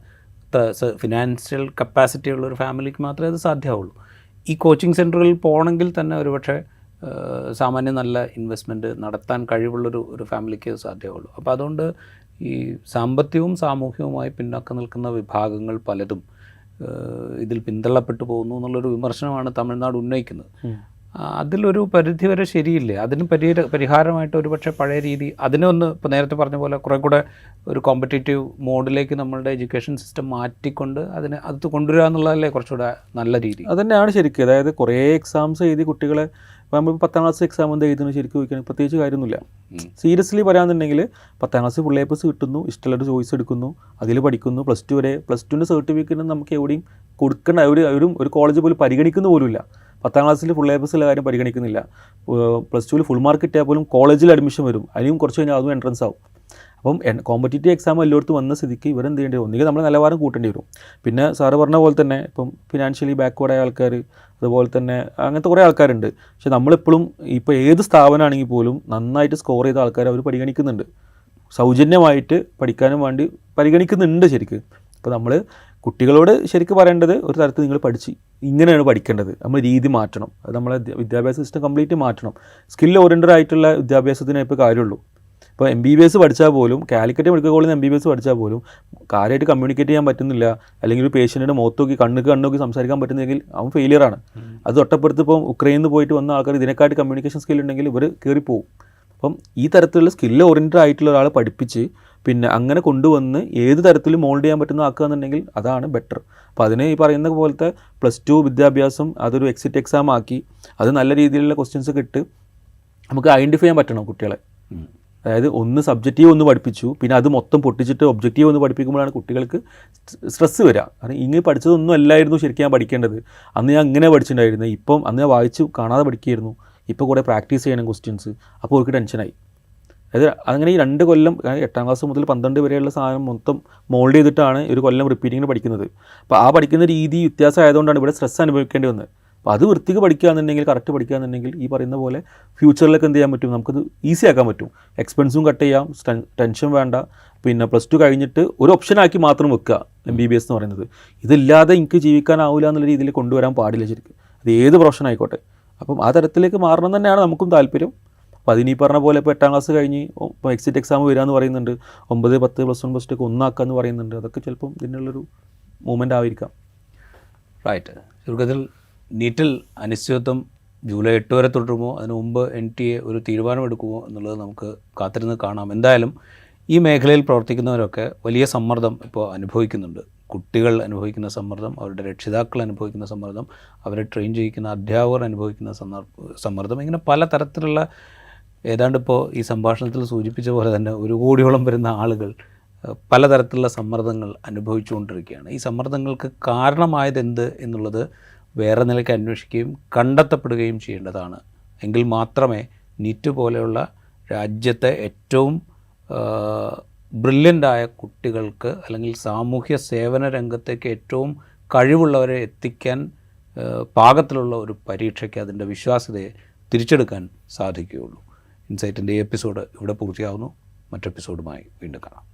ഫിനാൻഷ്യൽ കപ്പാസിറ്റി ഉള്ള ഒരു ഫാമിലിക്ക് മാത്രമേ അത് സാധ്യമാവുള്ളൂ. ഈ കോച്ചിങ് സെൻറ്ററുകളിൽ പോകണമെങ്കിൽ തന്നെ ഒരുപക്ഷെ സാമാന്യം നല്ല ഇൻവെസ്റ്റ്മെൻറ്റ് നടത്താൻ കഴിവുള്ളൊരു ഫാമിലിക്ക് സാധ്യമാവുള്ളൂ. അപ്പോൾ അതുകൊണ്ട് ഈ സാമ്പത്തികവും സാമൂഹികവുമായി പിന്നോക്കം നിൽക്കുന്ന വിഭാഗങ്ങൾ പലതും ഇതിൽ പിന്തള്ളപ്പെട്ടു പോകുന്നു എന്നുള്ളൊരു വിമർശനമാണ് തമിഴ്നാട് ഉന്നയിക്കുന്നത്. അതിലൊരു പരിധിവരെ ശരിയില്ലേ? അതിന് പരിഹാരമായിട്ട് ഒരുപക്ഷെ പഴയ രീതി, അതിനൊന്ന് ഇപ്പോൾ നേരത്തെ പറഞ്ഞ പോലെ കുറേ കൂടെ ഒരു കോമ്പറ്റേറ്റീവ് മോഡിലേക്ക് നമ്മളുടെ എഡ്യൂക്കേഷൻ സിസ്റ്റം മാറ്റിക്കൊണ്ട് അത് കൊണ്ടുവരിക എന്നുള്ളതല്ലേ കുറച്ചുകൂടെ നല്ല രീതി? അതുതന്നെയാണ് ശരിക്കും. അതായത് കുറേ എക്സാംസ് എഴുതി കുട്ടികളെ, നമ്മൾ 10ാം ക്ലാസ് എക്സാം എന്താ എഴുതുന്നത് ശരിക്കും ചോദിക്കുകയാണെങ്കിൽ പ്രത്യേകിച്ച് കാര്യമൊന്നുമില്ല. സീരിയസ്ലി പറയാന്നുണ്ടെങ്കിൽ 10ാം ക്ലാസ് ഫുൾ A+ കിട്ടുന്നു, ഇഷ്ടമുള്ളൊരു ചോയ്സ് എടുക്കുന്നു, അതിൽ പഠിക്കുന്നു, +2 വരെ. +2ൻ്റെ സർട്ടിഫിക്കറ്റ് നമുക്ക് എവിടെയും കൊടുക്കേണ്ട, ഒരു കോളേജ് പോലും പരിഗണിക്കുന്ന പോലുമില്ല. 10ാം ക്ലാസ്സിൽ ഫുൾ A+ ഉള്ള കാര്യം പരിഗണിക്കുന്നില്ല. +2ൽ ഫുൾ മാർക്ക് കിട്ടിയാൽ പോലും കോളേജിൽ അഡ്മിഷൻ വരും, അതിനും കുറച്ച് കഴിഞ്ഞാൽ അതും എൻട്രൻസ് ആവും. അപ്പം കോമ്പറ്റീറ്റീവ് എക്സാം എല്ലായിടത്തും വന്ന സ്ഥിതിക്ക് ഇവരെന്ത് ചെയ്യേണ്ടി വരും, ഒന്നുകിൽ നമ്മൾ നിലവാരം കൂട്ടേണ്ടി വരും. പിന്നെ സാറ് പറഞ്ഞ പോലെ തന്നെ ഇപ്പം ഫിനാൻഷ്യലി ബാക്ക്വേർഡായ ആൾക്കാർ, അതുപോലെ തന്നെ അങ്ങനത്തെ കുറേ ആൾക്കാരുണ്ട്. പക്ഷെ നമ്മളിപ്പോഴും ഇപ്പോൾ ഏത് സ്ഥാപനമാണെങ്കിൽ പോലും നന്നായിട്ട് സ്കോർ ചെയ്ത ആൾക്കാർ അവർ പരിഗണിക്കുന്നുണ്ട്, സൗജന്യമായിട്ട് പഠിക്കാനും വേണ്ടി പരിഗണിക്കുന്നുണ്ട് ശരിക്കും. അപ്പോൾ നമ്മൾ കുട്ടികളോട് ശരിക്കും പറയേണ്ടത്, ഒരു തരത്തിൽ നിങ്ങൾ ഇങ്ങനെയാണ് പഠിക്കേണ്ടത്, നമ്മൾ രീതി മാറ്റണം. അത് നമ്മളെ വിദ്യാഭ്യാസ സിസ്റ്റം കംപ്ലീറ്റ് മാറ്റണം. സ്കിൽ ഓറിയൻറ്റഡ് ആയിട്ടുള്ള വിദ്യാഭ്യാസത്തിനേ ഇപ്പോൾ കാര്യമുള്ളൂ. ഇപ്പോൾ MBBS പഠിച്ചാൽ പോലും, കാലിക്കറ്റ് മെഡിക്കൽ കോളേജിൽ നിന്ന് MBBS പഠിച്ചാൽ പോലും കാര്യമായിട്ട് കമ്മ്യൂണിക്കേറ്റ് ചെയ്യാൻ പറ്റുന്നില്ല, അല്ലെങ്കിൽ ഒരു പേഷ്യൻറ്റിൻ്റെ മുഖത്ത് നോക്കി കണ്ണ് നോക്കി സംസാരിക്കാൻ പറ്റുന്നെങ്കിൽ അവൻ ഫെയിലിയറാണ്. അത് തൊട്ടപ്പുറത്ത് ഇപ്പം ഉക്രൈനിൽ നിന്ന് പോയിട്ട് വന്ന ആൾക്കാർ ഇതിനെക്കാട്ടി കമ്മ്യൂണിക്കേഷൻ സ്കിൽ ഉണ്ടെങ്കിൽ ഇവർ കയറിപ്പോവും. അപ്പം ഈ തരത്തിലുള്ള സ്കിൽ ഓറിയൻറ്റഡ് ആയിട്ടുള്ള ഒരാളെ പഠിപ്പിച്ച് പിന്നെ അങ്ങനെ കൊണ്ടുവന്ന് ഏത് തരത്തിലും മോൾഡ് ചെയ്യാൻ പറ്റുന്ന ആക്കുക എന്നുണ്ടെങ്കിൽ അതാണ് ബെറ്റർ. അപ്പോൾ അതിന് ഈ പറയുന്ന പോലത്തെ +2 വിദ്യാഭ്യാസം അതൊരു എക്സിറ്റ് എക്സാം ആക്കി അത് നല്ല രീതിയിലുള്ള ക്വസ്റ്റ്യൻസ് ഒക്കെ ഇട്ട് നമുക്ക് ഐഡൻറ്റിഫൈ ചെയ്യാൻ പറ്റണം കുട്ടികളെ. അതായത് ഒന്ന് സബ്ജക്റ്റീവ് ഒന്ന് പഠിപ്പിച്ചു, പിന്നെ അത് മൊത്തം പൊട്ടിച്ചിട്ട് ഒബ്ജക്റ്റീവ് ഒന്ന് പഠിപ്പിക്കുമ്പോഴാണ് കുട്ടികൾക്ക് സ്ട്രെസ്സ് വരിക. കാരണം ഇങ്ങനെ പഠിച്ചതൊന്നും അല്ലായിരുന്നു ശരിക്കും ഞാൻ പഠിക്കേണ്ടത്, അന്ന് ഞാൻ ഇങ്ങനെ പഠിച്ചിട്ടുണ്ടായിരുന്നു, ഇപ്പം അന്ന് ഞാൻ വായിച്ചു കാണാതെ പഠിക്കുകയായിരുന്നു, ഇപ്പോൾ കുറേ പ്രാക്ടീസ് ചെയ്യണം ക്വസ്റ്റ്യൻസ്, അപ്പോൾ അവർക്ക് ടെൻഷനായി. അതായത് അങ്ങനെ ഈ 2 കൊല്ലം, 8ാം ക്ലാസ് മുതൽ 12 വരെയുള്ള സാധനം മൊത്തം മോൾഡ് ചെയ്തിട്ടാണ് ഒരു കൊല്ലം റിപ്പീറ്റിങ്ങിന് പഠിക്കുന്നത്. അപ്പോൾ ആ പഠിക്കുന്ന രീതി വ്യത്യാസം ആയതുകൊണ്ടാണ് ഇവിടെ സ്ട്രെസ് അനുഭവിക്കേണ്ടി വന്നത്. അപ്പോൾ അത് വൃത്തിക്ക് പഠിക്കുകയാണെന്നുണ്ടെങ്കിൽ, കറക്റ്റ് പഠിക്കുകയാണെന്നുണ്ടെങ്കിൽ ഈ പറയുന്ന പോലെ ഫ്യൂച്ചറിലൊക്കെ എന്ത് ചെയ്യാൻ പറ്റും, നമുക്കത് ഈസി ആക്കാൻ പറ്റും. എക്സ്പെൻസും കട്ട് ചെയ്യാം, ടെൻഷൻ വേണ്ട. പിന്നെ +2 കഴിഞ്ഞിട്ട് ഒരു ഓപ്ഷനാക്കി മാത്രം വെക്കുക MBBS എന്ന് പറയുന്നത്. ഇതില്ലാതെ എനിക്ക് ജീവിക്കാനാവില്ല എന്നുള്ള രീതിയിൽ കൊണ്ടുവരാൻ പാടില്ല ശരിക്കും, അത് ഏത് പ്രൊഫഷൻ ആയിക്കോട്ടെ. അപ്പം ആ തരത്തിലേക്ക് മാറണം തന്നെയാണ് നമുക്കും താല്പര്യം. അപ്പോൾ അതിനീ പറഞ്ഞ പോലെ ഇപ്പോൾ 8ാം ക്ലാസ് കഴിഞ്ഞ് ഇപ്പോൾ എക്സിറ്റ് എക്സാം വരികയെന്ന് പറയുന്നുണ്ട്, 9, 10, +1, +2 ഒക്കെ ഒന്നാക്കാമെന്ന് പറയുന്നുണ്ട്. അതൊക്കെ ചിലപ്പം ഇതിനുള്ളൊരു മൂവ്മെൻ്റ് ആയിരിക്കാം. റൈറ്റ്. ചുരുക്കത്തിൽ നീറ്റിൽ അനിശ്ചിതത്വം ജൂലൈ 8 വരെ തുടരുമോ, അതിനു മുമ്പ് NTA ഒരു തീരുമാനമെടുക്കുമോ എന്നുള്ളത് നമുക്ക് കാത്തിരുന്ന് കാണാം. എന്തായാലും ഈ മേഖലയിൽ പ്രവർത്തിക്കുന്നവരൊക്കെ വലിയ സമ്മർദ്ദം ഇപ്പോൾ അനുഭവിക്കുന്നുണ്ട്. കുട്ടികൾ അനുഭവിക്കുന്ന സമ്മർദ്ദം, അവരുടെ രക്ഷിതാക്കൾ അനുഭവിക്കുന്ന സമ്മർദ്ദം, അവരെ ട്രെയിൻ ചെയ്യിക്കുന്ന അധ്യാപകർ അനുഭവിക്കുന്ന സമ്മർദ്ദം, ഇങ്ങനെ പല തരത്തിലുള്ള, ഏതാണ്ട് ഇപ്പോൾ ഈ സംഭാഷണത്തിൽ സൂചിപ്പിച്ച പോലെ തന്നെ 1 കോടിയോളം വരുന്ന ആളുകൾ പലതരത്തിലുള്ള സമ്മർദ്ദങ്ങൾ അനുഭവിച്ചുകൊണ്ടിരിക്കുകയാണ്. ഈ സമ്മർദ്ദങ്ങൾക്ക് കാരണമായതെന്ത് എന്നുള്ളത് വേറെ നിലയ്ക്ക് അന്വേഷിക്കുകയും കണ്ടെത്തപ്പെടുകയും ചെയ്യേണ്ടതാണ്. എങ്കിൽ മാത്രമേ നീറ്റ് പോലെയുള്ള രാജ്യത്തെ ഏറ്റവും ബ്രില്യൻ്റായ കുട്ടികൾക്ക്, അല്ലെങ്കിൽ സാമൂഹ്യ സേവന രംഗത്തേക്ക് ഏറ്റവും കഴിവുള്ളവരെ എത്തിക്കാൻ പാകത്തിലുള്ള ഒരു പരീക്ഷയ്ക്ക് അതിൻ്റെ വിശ്വാസ്യതയെ തിരിച്ചെടുക്കാൻ സാധിക്കുകയുള്ളൂ. ഇൻസൈറ്റിൻ്റെ ഈ എപ്പിസോഡ് ഇവിടെ പൂർത്തിയാകുന്നു. മറ്റെപ്പിസോഡുമായി വീണ്ടും കാണാം.